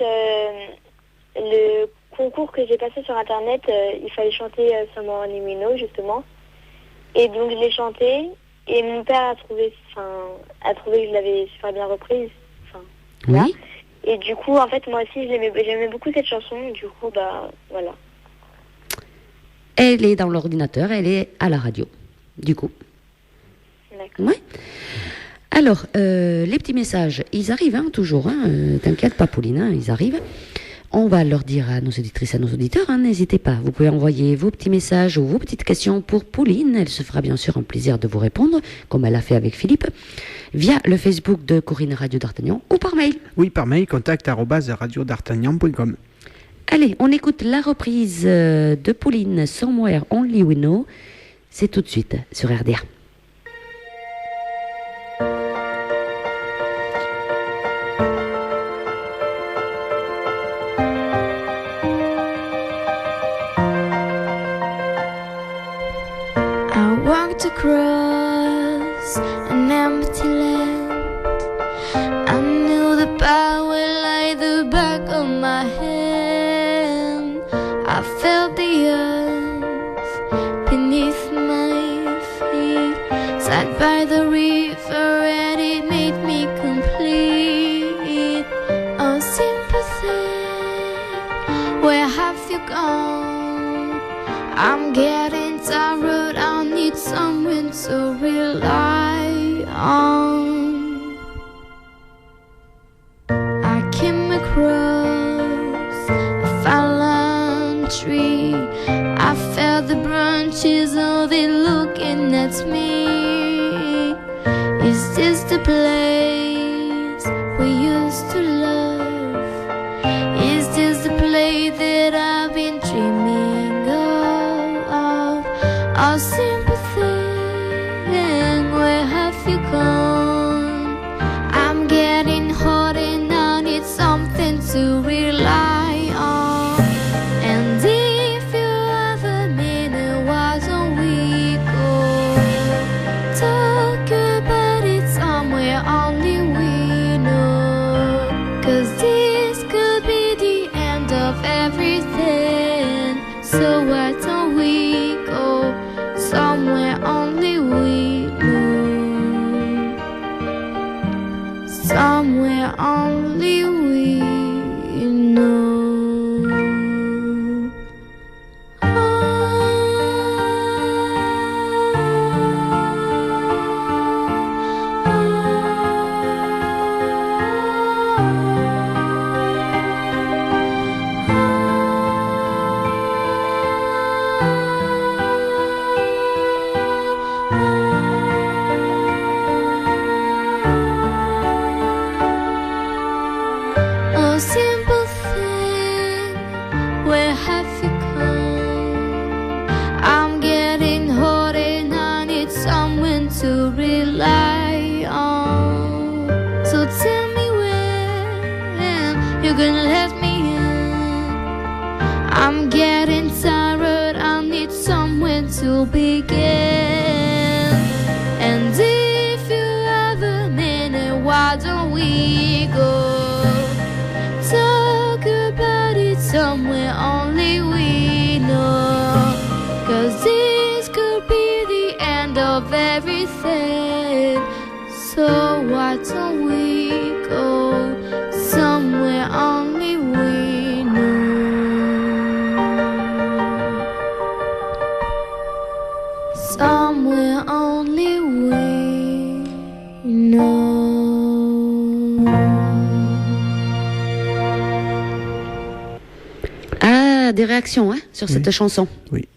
le concours que j'ai passé sur Internet, il fallait chanter Somewhere Only We Know, justement. Et donc je l'ai chanté, et mon père a trouvé que je l'avais super bien reprise. Oui. Là. Et du coup, en fait, moi aussi, j'aimais beaucoup cette chanson. Du coup, voilà. Elle est dans l'ordinateur, elle est à la radio, du coup. D'accord. Ouais. Alors, les petits messages, ils arrivent, toujours. T'inquiète pas, Pauline, ils arrivent. On va leur dire à nos auditrices, à nos auditeurs, n'hésitez pas. Vous pouvez envoyer vos petits messages ou vos petites questions pour Pauline. Elle se fera bien sûr un plaisir de vous répondre, comme elle a fait avec Philippe, via le Facebook de Corinne Radio d'Artagnan ou par mail. Oui, par mail, contact@radiodartagnan.com. Allez, on écoute la reprise de Pauline, Somewhere Only We Know. C'est tout de suite sur RDA. Across an empty land, I knew the power lay the back of my hand. I felt the earth beneath my feet, sat by the river and it made me complete. Oh, sympathy, where have you gone? I'm getting tired, I need someone to rely on. I came across a fallen tree, I felt the branches, oh, they looking at me. Is this the place we used to love? Is this the place that I've been dreaming of? Our sympathy, where have you gone? I'm getting hot and I need something to rely on. And if you ever mean it, why don't we go talk about it somewhere only we know? 'Cause this could be the end of everything. So why don't we go somewhere only we know? Somewhere only we know. Oh, simple thing, where have you come? I'm getting hot and I need someone to rely on. So tell me when you're gonna let me in. I'm getting tired, I need someone to begin. And if you we go. Talk about it somewhere only we know. 'Cause this could be the end of everything. So why don't we go somewhere only we know? Somewhere only we know. Ah, des réactions sur cette chanson. Oui.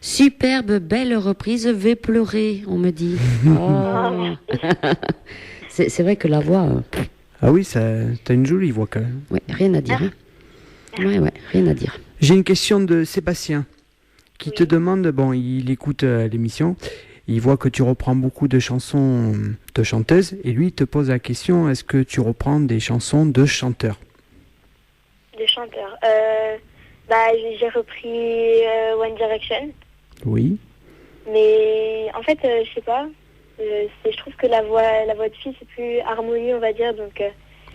Superbe, belle reprise, vais pleurer, on me dit. Oh. C'est vrai que la voix... Ah oui, t'as une jolie voix quand même. ouais, rien à dire. Ouais, rien à dire. J'ai une question de Sébastien qui te demande, bon, il écoute l'émission, il voit que tu reprends beaucoup de chansons de chanteuses et lui il te pose la question, est-ce que tu reprends des chansons de chanteurs? De chanteurs. J'ai repris One Direction. Oui. Mais en fait, je sais pas. Je trouve que la voix de fille, c'est plus harmonieux, on va dire. Donc,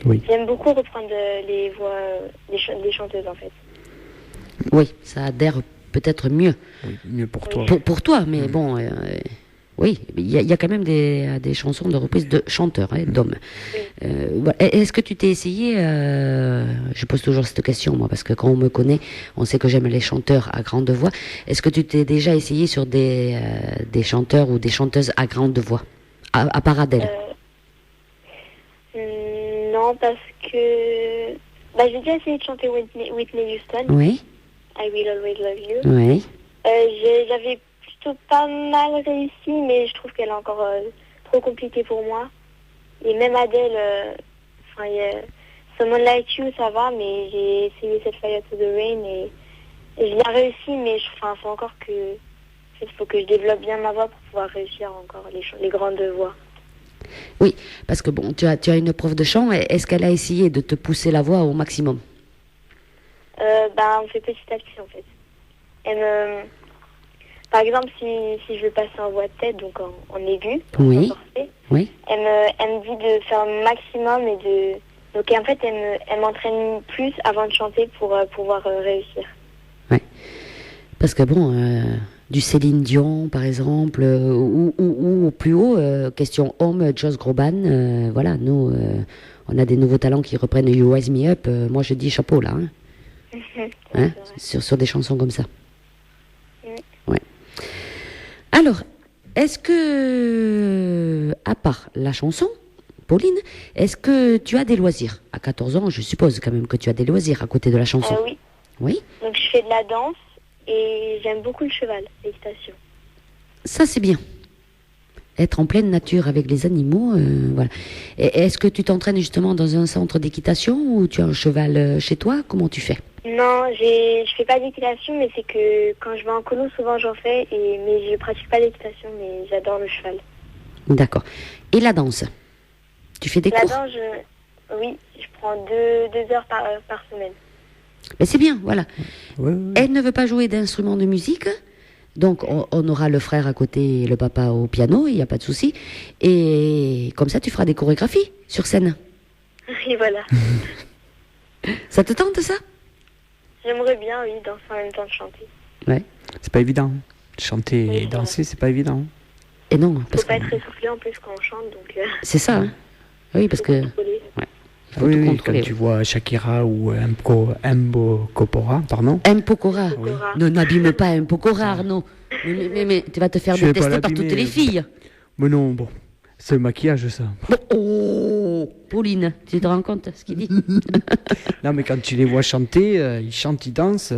Oui. j'aime beaucoup reprendre les voix des chanteuses, en fait. Oui, ça adhère peut-être mieux. Oui, mieux pour toi. Pour toi, mais bon... oui, il y a quand même des chansons de reprise de chanteurs, d'hommes. Voilà. Est-ce que tu t'es essayé, je pose toujours cette question, moi, parce que quand on me connaît, on sait que j'aime les chanteurs à grande voix. Est-ce que tu t'es déjà essayé sur des chanteurs ou des chanteuses à grande voix, à part Adèle? Non, parce que... j'ai déjà essayé de chanter Whitney Houston. Oui, I Will Always Love You. oui. J'avais plutôt pas mal réussi, mais je trouve qu'elle est encore trop compliquée pour moi. Et même Adèle, Someone Like You, ça va, mais j'ai essayé Set Fire to the Rain et j'ai bien réussi, mais faut encore que... Il faut que je développe bien ma voix pour pouvoir réussir encore les grandes voix. Oui, parce que bon, tu as une prof de chant, est-ce qu'elle a essayé de te pousser la voix au maximum? On fait petit à petit, en fait. Par exemple, si je veux passer en voix de tête, donc en aigu, Oui. forcé, Oui. elle me dit de faire un maximum donc en fait, elle m'entraîne plus avant de chanter pour pouvoir réussir. Ouais. Parce que bon, du Céline Dion, par exemple, ou au plus haut, question homme, Joss Groban, voilà, nous, on a des nouveaux talents qui reprennent You Raise Me Up. Moi, je dis chapeau, là. Sur des chansons comme ça. Ouais. Alors, est-ce que, à part la chanson, Pauline, est-ce que tu as des loisirs? À 14 ans, je suppose quand même que tu as des loisirs à côté de la chanson. Oui. Oui. Donc je fais de la danse et j'aime beaucoup le cheval, l'équitation. Ça, c'est bien. Être en pleine nature avec les animaux, voilà. Et est-ce que tu t'entraînes justement dans un centre d'équitation ou tu as un cheval chez toi? Comment tu fais? Non, je fais pas d'équitation, mais c'est que quand je vais en colo, souvent j'en fais, mais je pratique pas d'équitation, mais j'adore le cheval. D'accord. Et la danse? Tu fais des cours? La danse, oui, je prends 2 heures par semaine. Mais c'est bien, voilà. Ouais. Elle ne veut pas jouer d'instrument de musique, donc on aura le frère à côté et le papa au piano, il n'y a pas de souci. Et comme ça, tu feras des chorégraphies sur scène. Et voilà. Ça te tente, ça? J'aimerais bien, oui, danser en même temps de chanter. Ouais. C'est pas évident. Chanter Oui, et danser, c'est pas évident. Et non, Faut parce pas que être essoufflé en plus quand on chante, donc... c'est ça, hein. Oui, parce que contrôler. il faut tout Oui, contrôler. quand tu vois Shakira ou Embo Copora, pardon. Un Pokora. Oui. Ne n'abîme pas un Pokora, Arnaud. Mais tu vas te faire Je vais pas détester par l'abîmer. toutes les filles. Mais non, bon, c'est le maquillage, ça. Bon, oh, Pauline, tu te rends compte ce qu'il dit? Non, mais quand tu les vois chanter, ils chantent, ils dansent.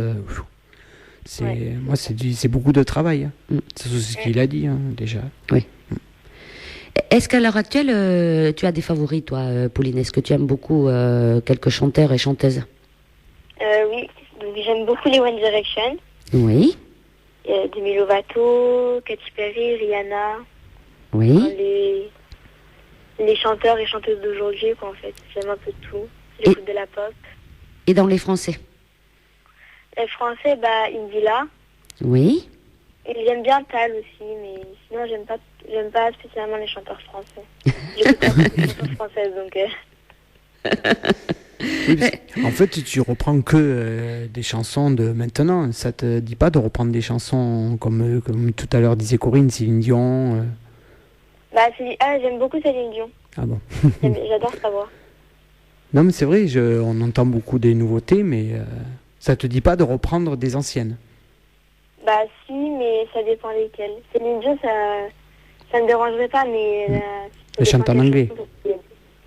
Moi, c'est beaucoup de travail. Hein. Mm. C'est ce qu'il a dit, hein, déjà. Oui. Est-ce qu'à l'heure actuelle, tu as des favoris, toi, Pauline? Est-ce que tu aimes beaucoup quelques chanteurs et chanteuses? Oui, donc j'aime beaucoup les One Direction. Oui. Demi Lovato, Katy Perry, Rihanna. Oui. Les chanteurs et chanteuses d'aujourd'hui, quoi, en fait. J'aime un peu de tout. Et- J'écoute de la pop. Et dans les Français? Les Français, Indila. Oui. Et j'aime bien Tal aussi, mais sinon, j'aime pas j'aime pas spécialement les chanteurs français. J'écoute pas beaucoup de chansons françaises, donc... Oui, en fait, tu reprends que des chansons de maintenant. Ça te dit pas de reprendre des chansons comme tout à l'heure disait Corinne, Céline Dion Bah, j'aime beaucoup Céline Dion. Ah bon. J'adore sa voix. Non, mais c'est vrai, on entend beaucoup des nouveautés, mais ça te dit pas de reprendre des anciennes. Bah si, mais ça dépend lesquelles. Céline Dion, ça me dérangerait pas, mais... Elle chante en anglais. Oui.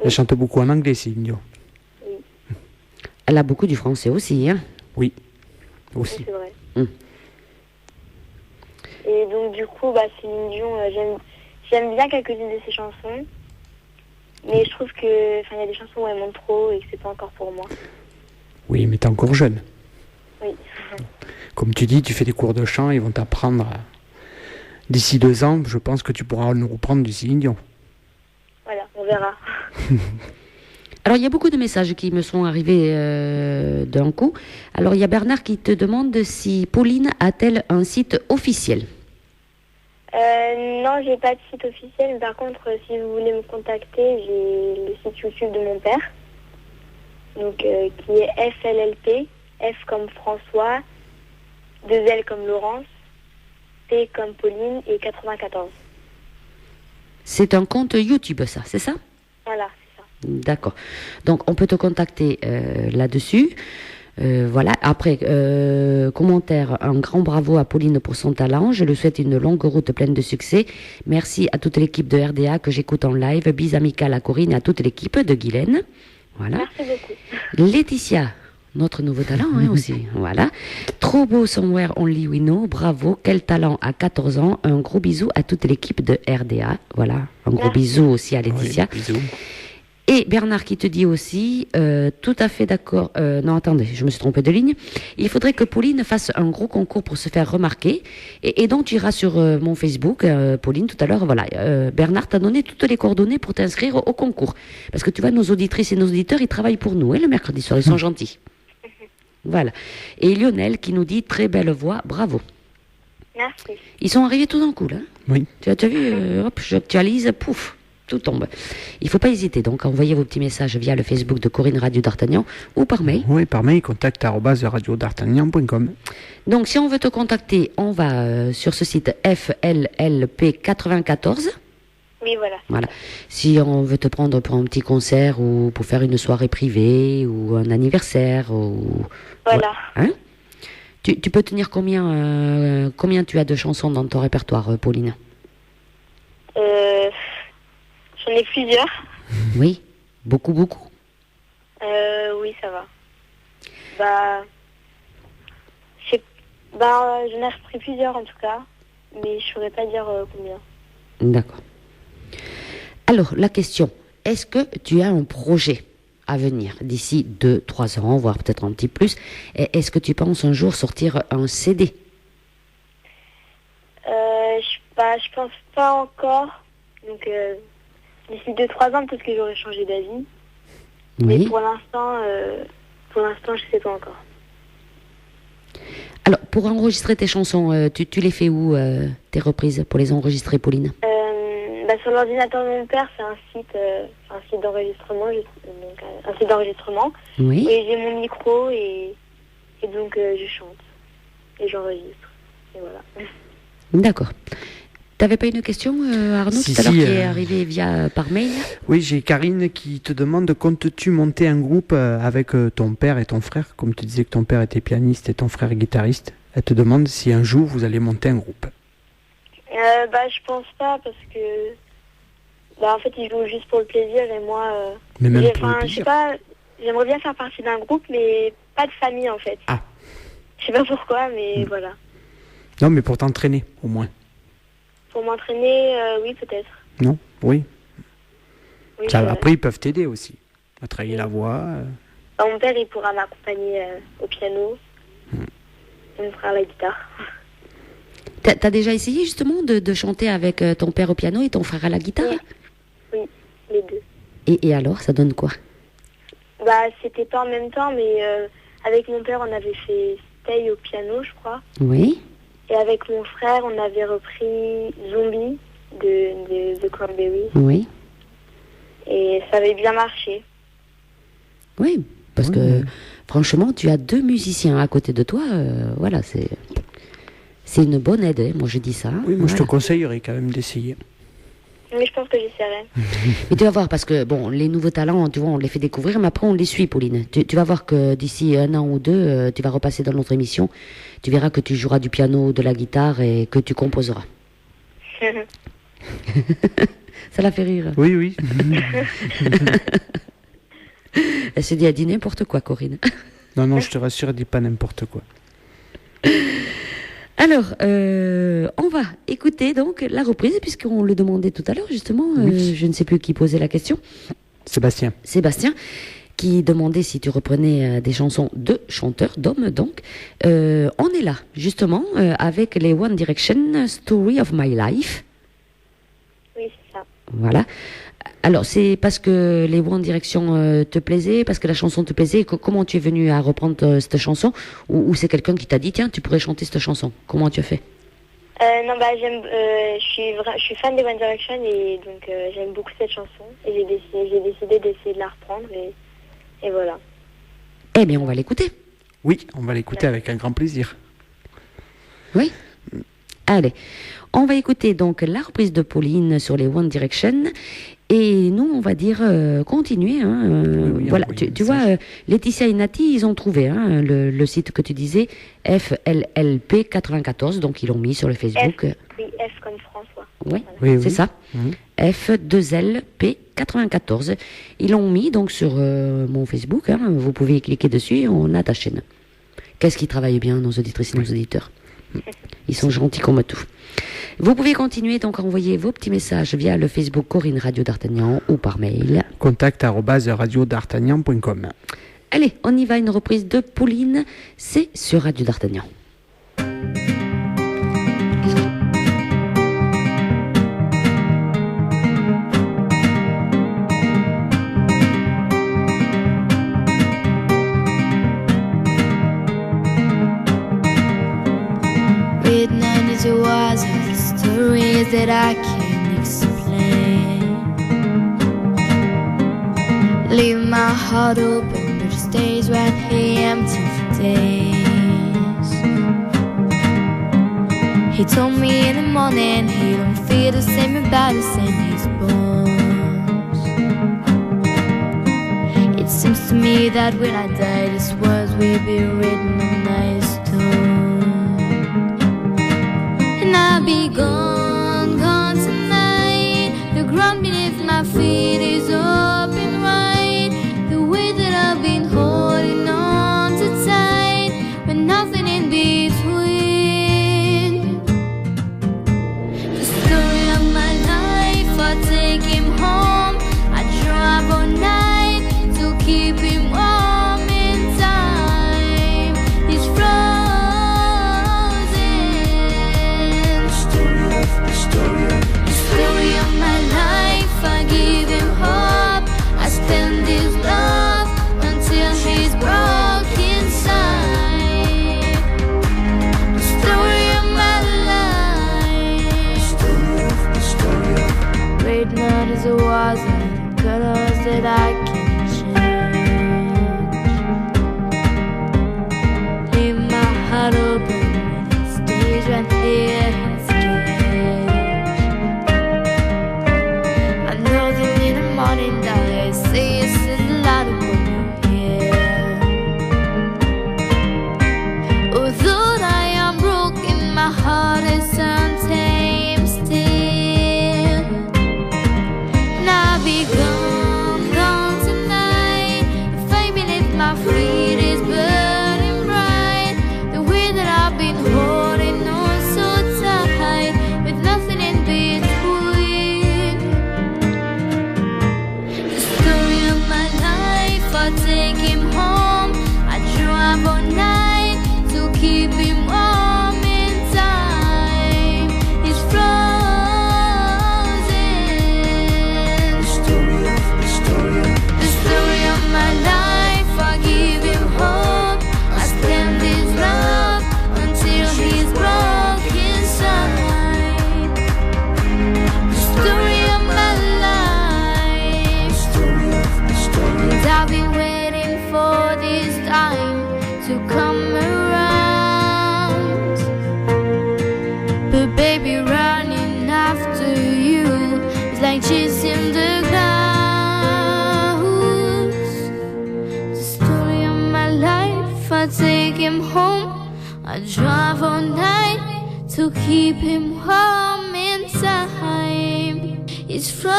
Elle chante beaucoup en anglais, Céline Dion. Oui. Elle a beaucoup du français aussi, hein. Oui, aussi. Oui, c'est vrai. Mm. Et donc du coup, bah, Céline Dion, j'aime bien quelques-unes de ses chansons. Mais je trouve que, il y a des chansons où elle monte trop et que c'est pas encore pour moi. Oui, mais t'es encore jeune. Oui. Comme tu dis, tu fais des cours de chant, ils vont t'apprendre. D'ici 2 ans, je pense que tu pourras nous reprendre du Céline Dion. Voilà, on verra. Alors, il y a beaucoup de messages qui me sont arrivés d'un coup. Alors, il y a Bernard qui te demande si Pauline a-t-elle un site officiel? Non, j'ai pas de site officiel. Par contre, si vous voulez me contacter, j'ai le site YouTube de mon père. Donc, qui est FLLP, F comme François, 2 L comme Laurence, P comme Pauline et 94. C'est un compte YouTube, ça, c'est ça? Voilà, c'est ça. D'accord. Donc, on peut te contacter là-dessus. Voilà. Après, commentaire, un grand bravo à Pauline pour son talent. Je lui souhaite une longue route pleine de succès. Merci à toute l'équipe de RDA que j'écoute en live. Bis amical à Corinne et à toute l'équipe de Guylaine. Voilà. Merci beaucoup. Laetitia, notre nouveau talent aussi. Voilà. Trop beau Somewhere Only We Know. Bravo. Quel talent à 14 ans. Un gros bisou à toute l'équipe de RDA. Voilà. Un gros bisou aussi à Laetitia. Oui, bisous. Et Bernard qui te dit aussi, tout à fait d'accord, non attendez, je me suis trompée de ligne, il faudrait que Pauline fasse un gros concours pour se faire remarquer, et donc tu iras sur mon Facebook, Pauline, tout à l'heure, voilà, Bernard t'a donné toutes les coordonnées pour t'inscrire au concours, parce que tu vois, nos auditrices et nos auditeurs, ils travaillent pour nous, le mercredi soir, ils sont gentils. Voilà. Et Lionel qui nous dit, très belle voix, bravo. Merci. Ils sont arrivés tout d'un coup, là. Oui. Tu as vu, hop, j'actualise, pouf, tout tombe. Il ne faut pas hésiter donc à envoyer vos petits messages via le Facebook de Corinne Radio d'Artagnan ou par mail. Oui, par mail, contact@radiodartagnan.com. Donc si on veut te contacter, on va sur ce site FLLP94. Oui, voilà. Voilà. Si on veut te prendre pour un petit concert ou pour faire une soirée privée ou un anniversaire ou... Voilà. Hein, tu peux tenir combien tu as de chansons dans ton répertoire, Pauline? J'en ai plusieurs. Oui, beaucoup. Oui, ça va. J'en ai repris plusieurs en tout cas, mais je ne saurais pas dire combien. D'accord. Alors, la question, est-ce que tu as un projet à venir d'ici 2-3 ans, voire peut-être un petit plus? Est-ce que tu penses un jour sortir un CD? Je pense pas encore. Donc, d'ici 2-3 ans, peut-être que j'aurai changé d'avis. Mais Oui. pour l'instant, je ne sais pas encore. Alors, pour enregistrer tes chansons, tu les fais où, tes reprises, pour les enregistrer, Pauline? Sur l'ordinateur de mon père, c'est un site d'enregistrement. Un site d'enregistrement. Oui. Et j'ai mon micro et donc je chante. Et j'enregistre. Et voilà. D'accord. T'avais pas une question, Arnaud, Si, tout à l'heure, qui si, est arrivée par mail? Oui, j'ai Karine qui te demande, comptes-tu monter un groupe avec ton père et ton frère? Comme tu disais que ton père était pianiste et ton frère guitariste. Elle te demande si un jour vous allez monter un groupe. Je pense pas parce que en fait ils jouent juste pour le plaisir et moi Mais même pour le je sais plaisir. pas, j'aimerais bien faire partie d'un groupe mais pas de famille en fait. Ah. Je sais pas pourquoi mais voilà. Non, mais pour t'entraîner, au moins. Pour m'entraîner, oui peut-être. Non? Oui. Oui, Ça, après, ils peuvent t'aider aussi. À travailler la voix. Mon père il pourra m'accompagner au piano. Et mon frère la guitare. T'as déjà essayé justement de chanter avec ton père au piano et ton frère à la guitare? Oui, les deux. Et alors, ça donne quoi? C'était pas en même temps mais avec mon père on avait fait Stay au piano je crois. Oui. Et avec mon frère on avait repris Zombie de The Cranberries. Oui. Et ça avait bien marché. Oui, parce que franchement, tu as 2 musiciens à côté de toi. Voilà, c'est une bonne aide. Moi, je dis ça. Oui, moi je te Voilà. conseillerais quand même d'essayer. Mais je pense que j'essaierai. Mais tu vas voir, parce que bon, les nouveaux talents, tu vois, on les fait découvrir, mais après on les suit, Pauline. Tu vas voir que d'ici 1 an ou 2, tu vas repasser dans notre émission. Tu verras que tu joueras du piano, de la guitare et que tu composeras. Ça l'a fait rire. Oui, oui. Elle se dit, elle dit n'importe quoi, Corinne. Non, non, je te rassure, elle dit pas n'importe quoi. Alors, on va écouter donc la reprise, puisqu'on le demandait tout à l'heure, justement. Oui. Je ne sais plus qui posait la question. Sébastien. Sébastien, qui demandait si tu reprenais des chansons de chanteurs, d'hommes donc. On est là, justement, avec les One Direction, Story of My Life. Oui, c'est ça. Voilà. Alors, c'est parce que les One Direction te plaisaient, parce que la chanson te plaisait. Comment tu es venu à reprendre cette chanson, ou c'est quelqu'un qui t'a dit, tiens, tu pourrais chanter cette chanson? Comment tu as fait? Non, bah je suis fan des One Direction et donc j'aime beaucoup cette chanson et j'ai décidé d'essayer de la reprendre et voilà. Eh bien, on va l'écouter. Oui, on va l'écouter avec un grand plaisir. Oui. Allez, on va écouter donc la reprise de Pauline sur les One Direction. Et nous, on va dire continuer. Oui, voilà, envoyer tu un vois, message. Laetitia et Nati, ils ont trouvé le site que tu disais, FLLP 94, donc ils l'ont mis sur le Facebook. Oui, F comme François. Oui, Oui, c'est oui. ça. Mhm. F2LP 94. Ils l'ont mis donc sur mon Facebook. Vous pouvez cliquer dessus et on a ta chaîne. Qu'est-ce qu'ils travaillent bien, nos auditrices et nos auditeurs. Ils sont gentils comme tout. Vous pouvez continuer donc à envoyer vos petits messages via le Facebook Corinne Radio d'Artagnan ou par mail. contact@radiodartagnan.com. Allez, on y va, une reprise de Pauline, c'est sur Radio d'Artagnan. Midnight is a wise of stories that I can't explain. Leave my heart open, but it stays right here empty for days. He told me in the morning he don't feel the same about us in his bones. It seems to me that when I die, these words will be written on my stone. And I'll be gone, gone tonight. The ground beneath my feet is open wide. The way that I've been holding on too tight, with nothing in between. The story of my life, I take him home. I drive all night to keep him warm in time. He's story of my life, I give him hope. I spend his love until he's broken inside. The story of my life. Great night is a was and colors that I can change. Leave my heart open, it stays right here. I know that in the morning I say it's in the light of when you're here. Although I am broken, my heart is untamed still. And I'll be gone, gone tonight. If I believe my feet is burning bright, the way that I've been holding on so tight, with nothing in between. I take him home. I drive all night to keep him warm in time. He's frozen. I drive all night to keep him warm inside. He's frozen.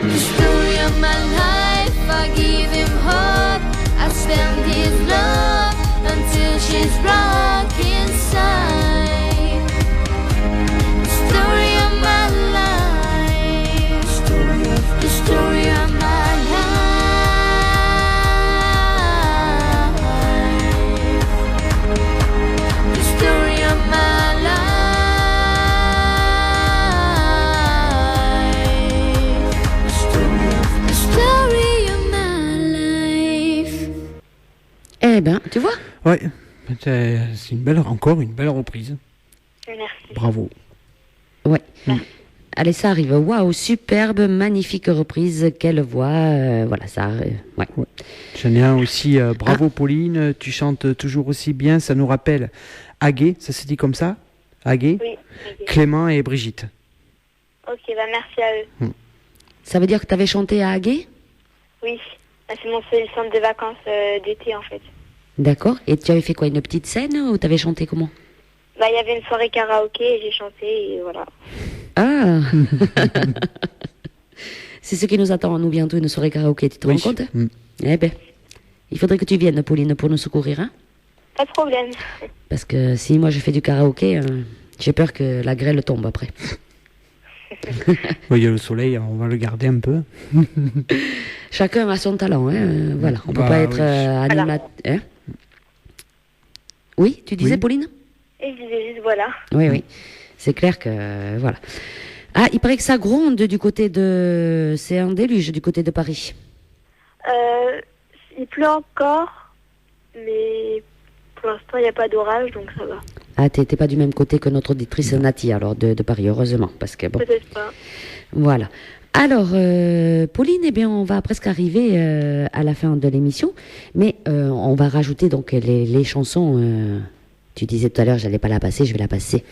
The story of my life, I give him hope. I spend his love until she's rock inside. The story of my life, the story of my life. Eh ben, tu vois? Ouais, c'est une belle reprise. Merci. Bravo. Ouais. Allez, ça arrive. Waouh, superbe, magnifique reprise. Quelle voix. Voilà, ça. Ouais. J'en ai un aussi. Bravo Pauline, tu chantes toujours aussi bien. Ça nous rappelle Aguet, ça se dit comme ça? Aguet? Oui. Ok. Clément et Brigitte. Ok, bah merci à eux. Ça veut dire que tu avais chanté à Aguet? Oui. Bah, c'est mon seul centre de vacances d'été en fait. D'accord. Et tu avais fait quoi? Une petite scène ou tu avais chanté comment? Bah, il y avait une soirée karaoké et j'ai chanté et voilà. Ah C'est ce qui nous attend, nous, bientôt, une soirée karaoké, tu te rends compte? Eh ben, il faudrait que tu viennes, Pauline, pour nous secourir, hein? Pas de problème. Parce que si moi je fais du karaoké, j'ai peur que la grêle tombe après. Il y a le soleil, on va le garder un peu. Chacun a son talent, hein? Voilà, on peut pas être animateur. Hein? Oui, tu disais, Pauline? Et je disais juste voilà. Oui. C'est clair que, voilà. Ah, il paraît que ça gronde du côté de... C'est un déluge du côté de Paris. Il pleut encore, mais pour l'instant, il n'y a pas d'orage, donc ça va. Ah, t'es pas du même côté que notre auditrice Nati, alors, de Paris, heureusement, parce que bon... Peut-être pas. Voilà. Alors, Pauline, eh bien, on va presque arriver à la fin de l'émission, mais on va rajouter donc les chansons. Tu disais tout à l'heure, j'allais pas la passer, je vais la passer.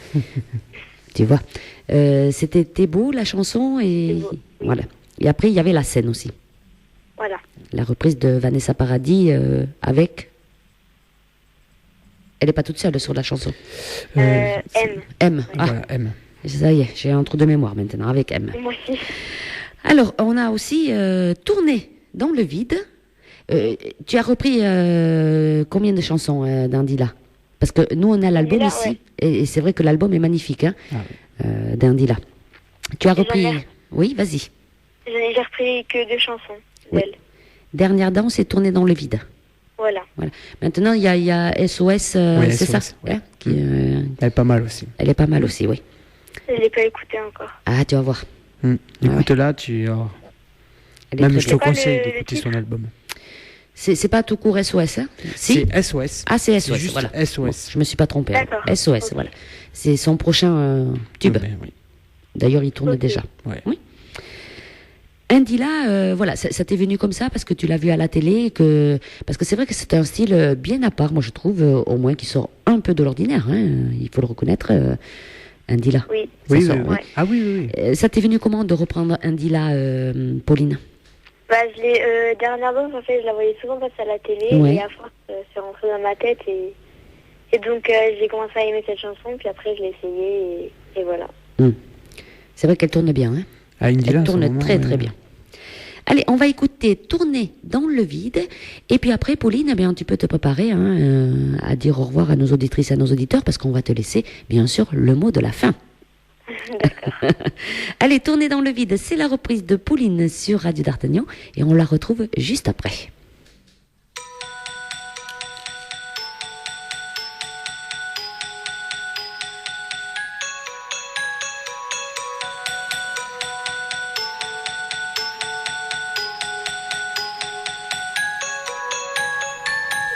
Tu vois. C'était T'es beau, la chanson, et beau, oui. Voilà. Et après, il y avait la scène aussi. Voilà. La reprise de Vanessa Paradis avec... Elle n'est pas toute seule sur la chanson. M. M. Ah, Voilà, M. ça y est, j'ai un trou de mémoire maintenant avec M. Moi aussi. Alors, on a aussi tourné dans le vide. Tu as repris combien de chansons d'Indila? Parce que nous, on a l'album Indila, ici. ouais. Et c'est vrai que l'album est magnifique, hein, d'Indila. Tu as repris... Oui, vas-y. J'ai repris que 2 chansons Oui. d'elle. Dernière danse et tourné dans le vide. Voilà. Maintenant, il y a SOS, Oui, c'est SOS, ça, ouais. hein, qui, Elle est pas mal aussi. elle est pas mal aussi, oui. Je ne l'ai pas écoutée encore. Ah, tu vas voir. Écoute là, tu... Elle est Même très je te bien. pas conseille le d'écouter titre son album. C'est pas tout court SOS, hein? Si. C'est SOS. Ah, c'est C'est SOS, juste voilà. SOS. Bon, je me suis pas trompée. hein. D'accord. SOS, Ok. voilà. C'est son prochain tube. Ben oui. D'ailleurs, il tourne Ok. déjà. Ouais. Oui. Indila, voilà, ça t'est venu comme ça parce que tu l'as vu à la télé, parce que c'est vrai que c'est un style bien à part, moi je trouve, au moins qui sort un peu de l'ordinaire, hein, il faut le reconnaître, Indila. Oui. Ça Oui, sort, oui, oui. ouais. Ah oui. Ça t'est venu comment de reprendre Indila, Pauline? Bah, dernièrement, en fait, je la voyais souvent passer à la télé Ouais. et à force, c'est rentré dans ma tête et donc j'ai commencé à aimer cette chanson, puis après je l'ai essayée et voilà. C'est vrai qu'elle tourne bien, hein. Ah, Indila, Elle tourne en ce moment, très très bien. Allez, on va écouter Tourner dans le vide. Et puis après, Pauline, eh bien, tu peux te préparer à dire au revoir à nos auditrices et à nos auditeurs parce qu'on va te laisser, bien sûr, le mot de la fin. Allez, Tourner dans le vide, c'est la reprise de Pauline sur Radio d'Artagnan et on la retrouve juste après.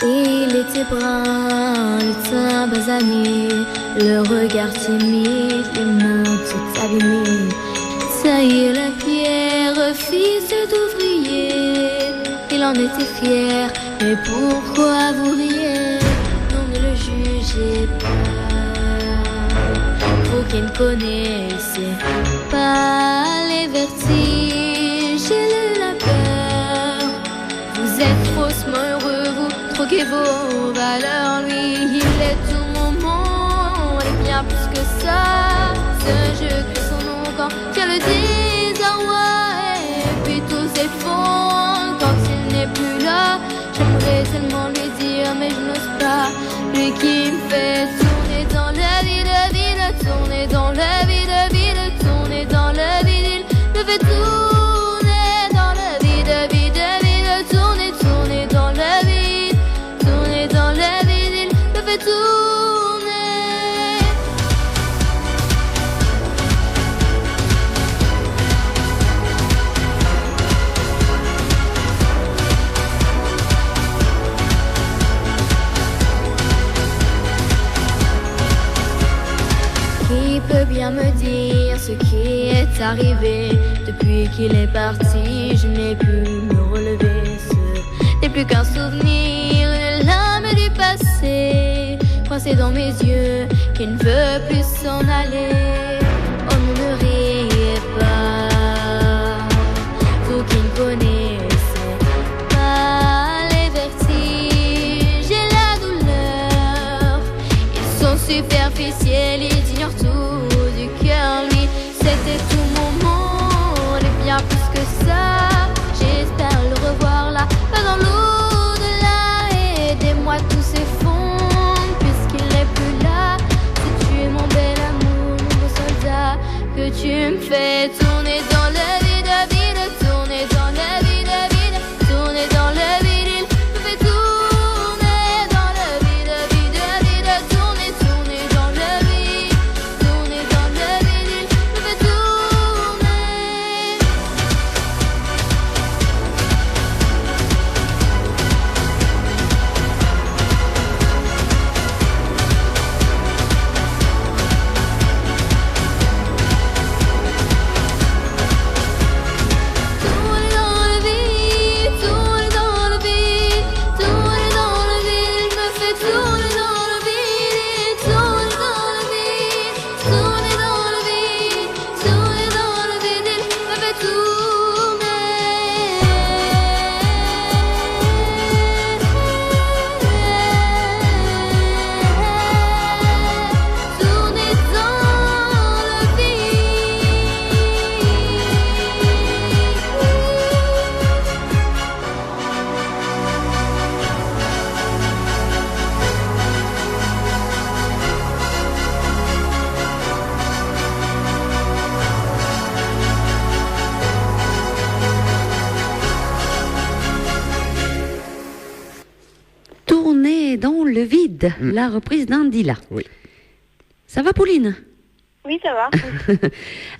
Il était brun, le teint basané, le regard timide, les mains toutes abîmées. Tailler la pierre, fils d'ouvrier, il en était fier, mais pourquoi vous riez? Non, ne le jugez pas, vous qui ne connaissez pas les vertiges et la peur, vous êtes trop qui vaut valeur, lui, il est tout mon monde, et bien plus que ça. Ce jeu crie son nom quand il y a le désarroi, et puis tout s'effondre quand il n'est plus là. J'aimerais tellement lui dire, mais je n'ose pas. Lui qui me fait tourner dans la ville, tourner dans la ville, tourner dans la ville, il me fait tourner dans la ville, tourner, tourner dans la ville, tourner dans la ville, il me fait tourner. Qui peut bien me dire ce qui est arrivé depuis qu'il est parti? Je n'ai pu me relever. Ce n'est plus qu'un souvenir, une lame du passé coincée dans mes yeux qui ne veut plus s'en aller. Oh, ne riez pas, vous qui ne connaissez pas les vertiges et la douleur. Ils sont superficiels, ils ignorent tout du cœur. Lui, c'était tout mon monde, et bien plus que ça. J'espère le revoir là, pas dans l'au-delà. Aidez-moi, tout s'effondre puisqu'il n'est plus là. Si tu es mon bel amour, mon beau soldat, que tu me fais tourner dans la ville, tourner dans la ville, tourner dans la ville, il me fait tourner dans la ville, tourner, tourner dans la ville, tourner dans la ville, il me fait tourner. Tourner dans la ville, tourner dans la ville, tourner dans la ville, il me fait tourner dans la ville, tourner dans la ville, tourner dans la ville, tourner dans la ville, il me fait tourner dans la Tourner dans le vide, la reprise d'Andila. Oui. Ça va, Pauline? Oui, ça va.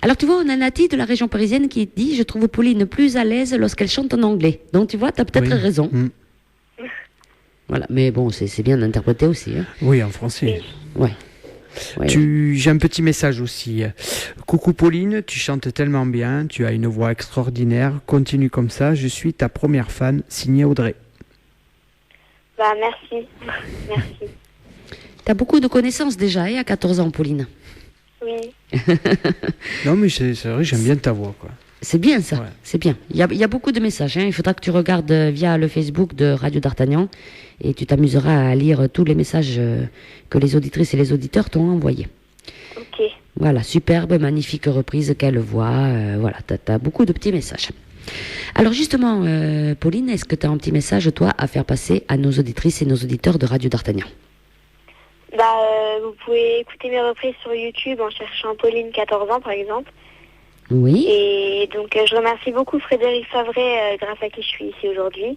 Alors, tu vois, on a Nati de la région parisienne qui dit « Je trouve Pauline plus à l'aise lorsqu'elle chante en anglais ». Donc, tu vois, tu as peut-être Oui. raison. Voilà, mais bon, c'est bien d'interpréter aussi. Hein. Oui, en français. Ouais. Ouais. J'ai un petit message aussi. Coucou Pauline, tu chantes tellement bien, tu as une voix extraordinaire, continue comme ça, je suis ta première fan, signée Audrey. Bah, merci. Merci. Tu as beaucoup de connaissances déjà, hein, à 14 ans, Pauline. Oui. Non mais c'est vrai, j'aime bien ta voix, quoi. C'est bien ça, Ouais. c'est bien. Il y a beaucoup de messages. Hein. Il faudra que tu regardes via le Facebook de Radio d'Artagnan et tu t'amuseras à lire tous les messages que les auditrices et les auditeurs t'ont envoyés. Ok. Voilà, superbe, magnifique reprise, quelle voix. Voilà, tu as beaucoup de petits messages. Alors justement, Pauline, est-ce que tu as un petit message, toi, à faire passer à nos auditrices et nos auditeurs de Radio d'Artagnan? Bah, vous pouvez écouter mes reprises sur YouTube en cherchant Pauline 14 ans, par exemple. Oui. Et donc, je remercie beaucoup Frédéric Favret, grâce à qui je suis ici aujourd'hui.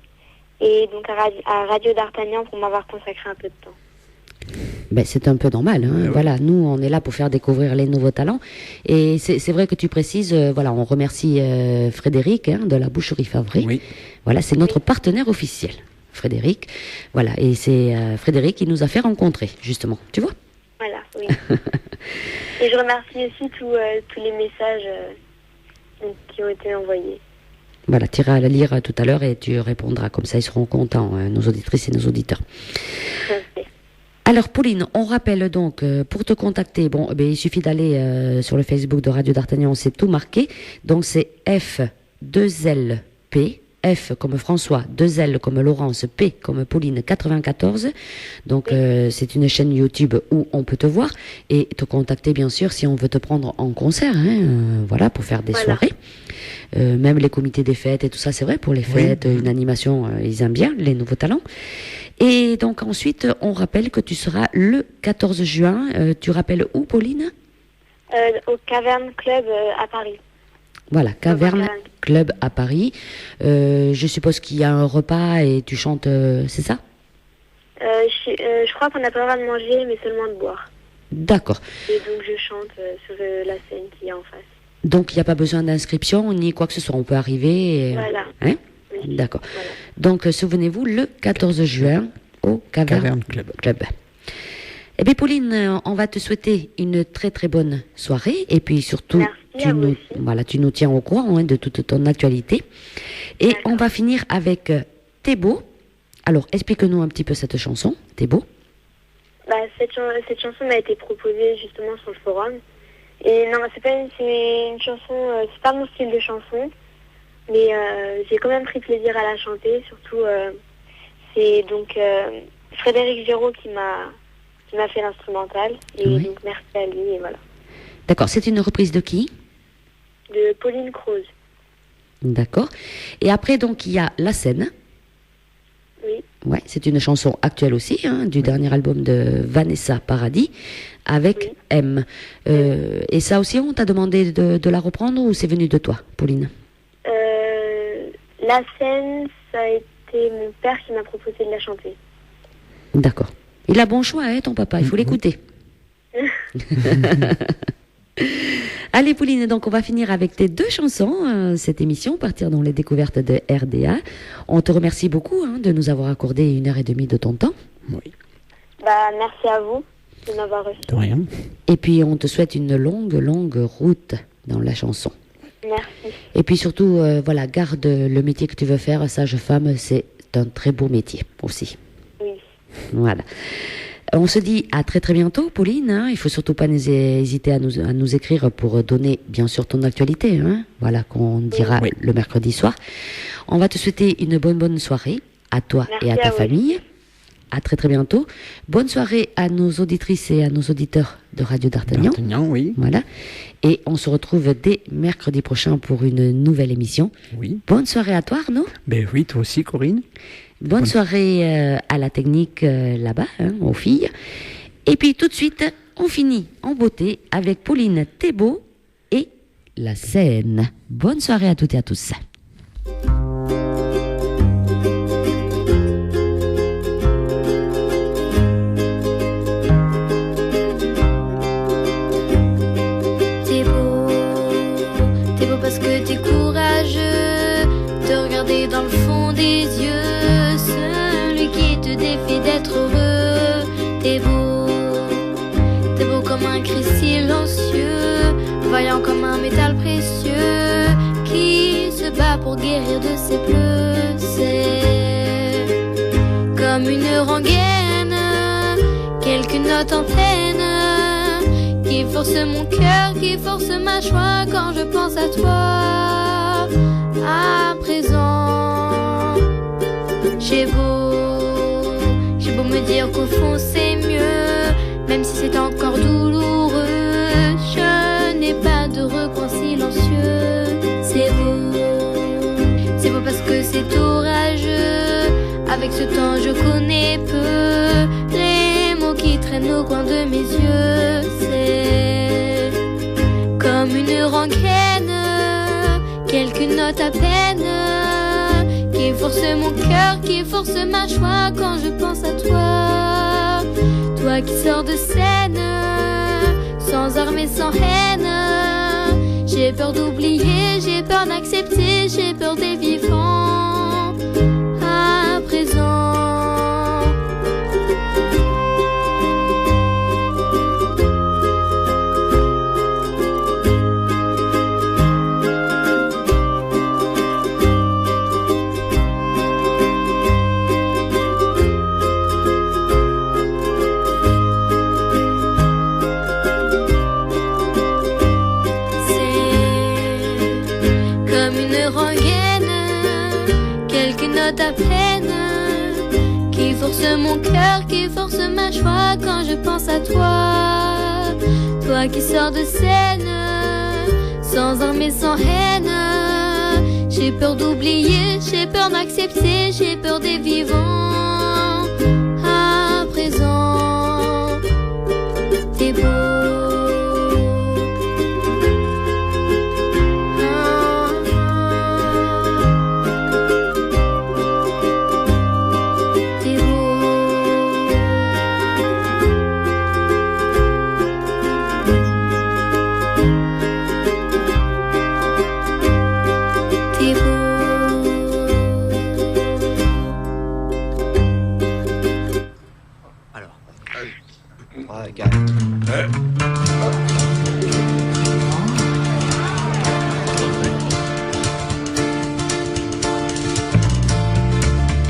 Et donc, à Radio d'Artagnan pour m'avoir consacré un peu de temps. Ben, c'est un peu normal. Hein. Ouais. Voilà, nous, on est là pour faire découvrir les nouveaux talents. Et c'est vrai que tu précises, voilà, on remercie Frédéric de la Boucherie Favret. Oui. Voilà, c'est notre partenaire officiel, Frédéric. Voilà, et c'est Frédéric qui nous a fait rencontrer, justement. Tu vois? Voilà, oui. Et je remercie aussi tous les messages qui ont été envoyés. Voilà, tu iras le lire tout à l'heure et tu répondras. Comme ça, ils seront contents, nos auditrices et nos auditeurs. Merci. Alors, Pauline, on rappelle donc, pour te contacter, bon, il suffit d'aller sur le Facebook de Radio d'Artagnan, c'est tout marqué. Donc, c'est F2LP, F comme François, 2 L comme Laurence, P comme Pauline 94. Donc c'est une chaîne YouTube où on peut te voir et te contacter bien sûr si on veut te prendre en concert, voilà, pour faire des soirées. Même les comités des fêtes et tout ça, c'est vrai, pour les fêtes, une animation, ils aiment bien les nouveaux talents. Et donc ensuite, on rappelle que tu seras le 14 juin. Tu rappelles où, Pauline? Au Caverne Club à Paris. Voilà, Caverne Club à Paris. Je suppose qu'il y a un repas et tu chantes, c'est ça? Je crois qu'on n'a pas le droit de manger, mais seulement de boire. D'accord. Et donc je chante sur la scène qui est en face. Donc il n'y a pas besoin d'inscription ni quoi que ce soit, on peut arriver. Voilà. Hein? Oui. D'accord. Voilà. Donc souvenez-vous, le 14 juin au Caverne Club. Eh bien Pauline, on va te souhaiter une très très bonne soirée et puis surtout tu nous tiens au courant de toute ton actualité. Et on va finir avec T'es beau. Alors explique-nous un petit peu cette chanson, T'es beau. Cette chanson m'a été proposée justement sur le forum. Et non, c'est une chanson, c'est pas mon style de chanson, mais j'ai quand même pris plaisir à la chanter. Surtout, c'est donc Frédéric Géraud qui m'a fait l'instrumental. Et donc merci à lui, et voilà. D'accord, c'est une reprise de qui? De Pauline Croze. D'accord. Et après, donc, il y a La Scène. Oui. Ouais, c'est une chanson actuelle aussi, du dernier album de Vanessa Paradis, avec M. Et ça aussi, on t'a demandé de la reprendre ou c'est venu de toi, Pauline? La Scène, ça a été mon père qui m'a proposé de la chanter. D'accord. Il a bon choix, ton papa, il faut l'écouter. Allez Pauline, donc on va finir avec tes 2 chansons, cette émission, partir dans les découvertes de RDA. On te remercie beaucoup de nous avoir accordé 1h30 de ton temps. Oui. Merci à vous de m'avoir reçu. De rien. Et puis on te souhaite une longue route dans la chanson. Merci. Et puis surtout, voilà, garde le métier que tu veux faire, sage-femme, c'est un très beau métier aussi. Oui. Voilà. On se dit à très très bientôt, Pauline. Il faut surtout pas hésiter à nous écrire pour donner bien sûr ton actualité. Voilà, qu'on dira le mercredi soir. On va te souhaiter une bonne soirée à toi et à ta famille. À très très bientôt. Bonne soirée à nos auditrices et à nos auditeurs de Radio D'Artagnan. Oui. Voilà. Et on se retrouve dès mercredi prochain pour une nouvelle émission. Oui. Bonne soirée à toi, Arnaud. Ben oui, toi aussi, Corinne. Bonne soirée à la technique là-bas, aux filles. Et puis tout de suite, on finit en beauté avec Pauline Thébault et La Scène. Bonne soirée à toutes et à tous. T'es beau parce que t'es courageux, te regarder dans le fond des yeux. Défie d'être heureux, t'es beau comme un cri silencieux, vaillant comme un métal précieux, qui se bat pour guérir de ses plaies. C'est comme une rengaine, quelques notes en peine, qui force mon cœur, qui force ma joie quand je pense à toi. À présent, j'ai beau me dire qu'au fond c'est mieux, même si c'est encore douloureux, je n'ai pas de recoin silencieux. C'est beau parce que c'est orageux, avec ce temps je connais peu, les mots qui traînent au coin de mes yeux. C'est comme une rengaine, quelques notes à peine, qui force mon cœur, qui force ma joie quand je pense à toi. Toi qui sors de scène, sans armes et sans haine. J'ai peur d'oublier, j'ai peur d'accepter, j'ai peur des vivants. À présent, rengaine, soit ta peine qui force mon cœur, qui force ma joie quand je pense à toi. Toi qui sors de scène, sans arme et sans haine. J'ai peur d'oublier, j'ai peur d'accepter, j'ai peur des vivants. À présent, t'es beau.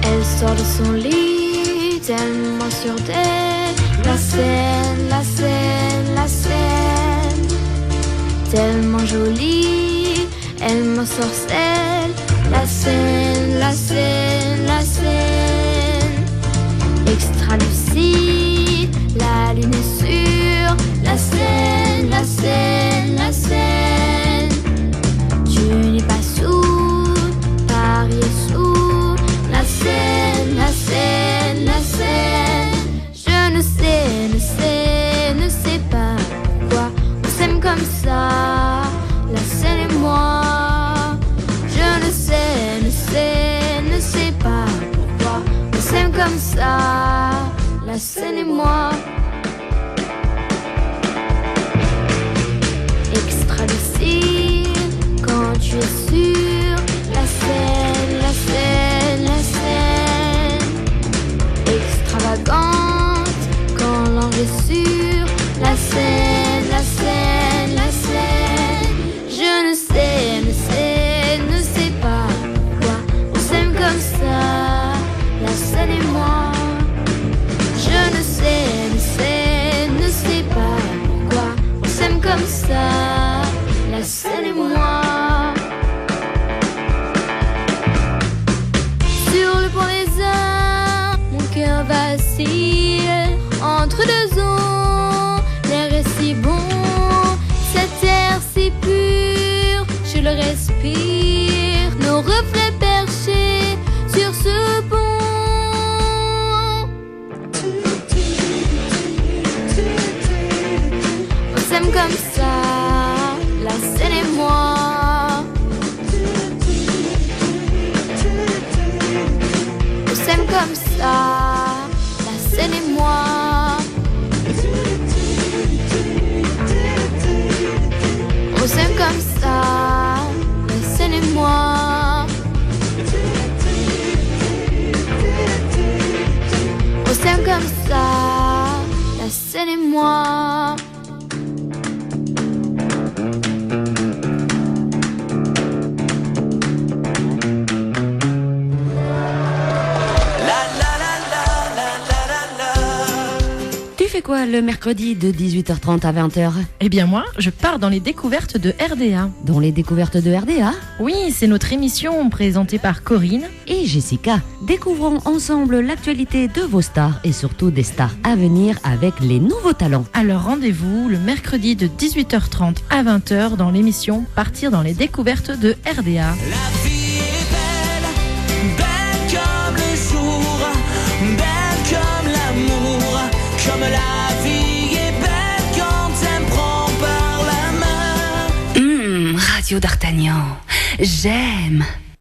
Elle sort de son lit, tellement sûre d'elle. La scène, la scène, la scène, tellement jolie, elle m'ensorcelle. La scène, la scène, la scène, extra lucide, la lune est sûre. La scène, la scène, la scène, tu n'es pas sous, Paris est sous. La scène, la scène, la scène, je ne sais pas pourquoi on s'aime comme ça. La scène et moi, je ne sais pas pourquoi on s'aime comme ça. La scène et moi. Extra lucide quand tu es sûr. La scène, la scène, la scène, extravagante quand l'ange est sûr. La scène, la scène, la scène, je ne sais pas pourquoi on s'aime comme ça. La scène et moi, je ne sais pas pourquoi on s'aime comme ça. La scène et moi. Sur le pont des Arts, mon cœur vacille entre deux eaux. L'air est si bon, cet air si pur, je le respire. Nos reflets perchés sur ce pont. On s'aime comme ça, la scène et moi. On s'aime comme ça, la scène et moi. On s'aime comme ça, la scène et moi. On s'aime comme ça, la scène et moi. Quoi le mercredi de 18h30 à 20h? Eh bien moi, je pars dans les découvertes de RDA. Dans les découvertes de RDA? Oui, c'est notre émission présentée par Corinne et Jessica. Découvrons ensemble l'actualité de vos stars et surtout des stars à venir avec les nouveaux talents. Alors rendez-vous le mercredi de 18h30 à 20h dans l'émission Partir dans les découvertes de RDA. La vie est belle, belle comme le jour, belle comme l'amour, comme la vie est belle quand elle me prend par la main. Radio d'Artagnan, j'aime.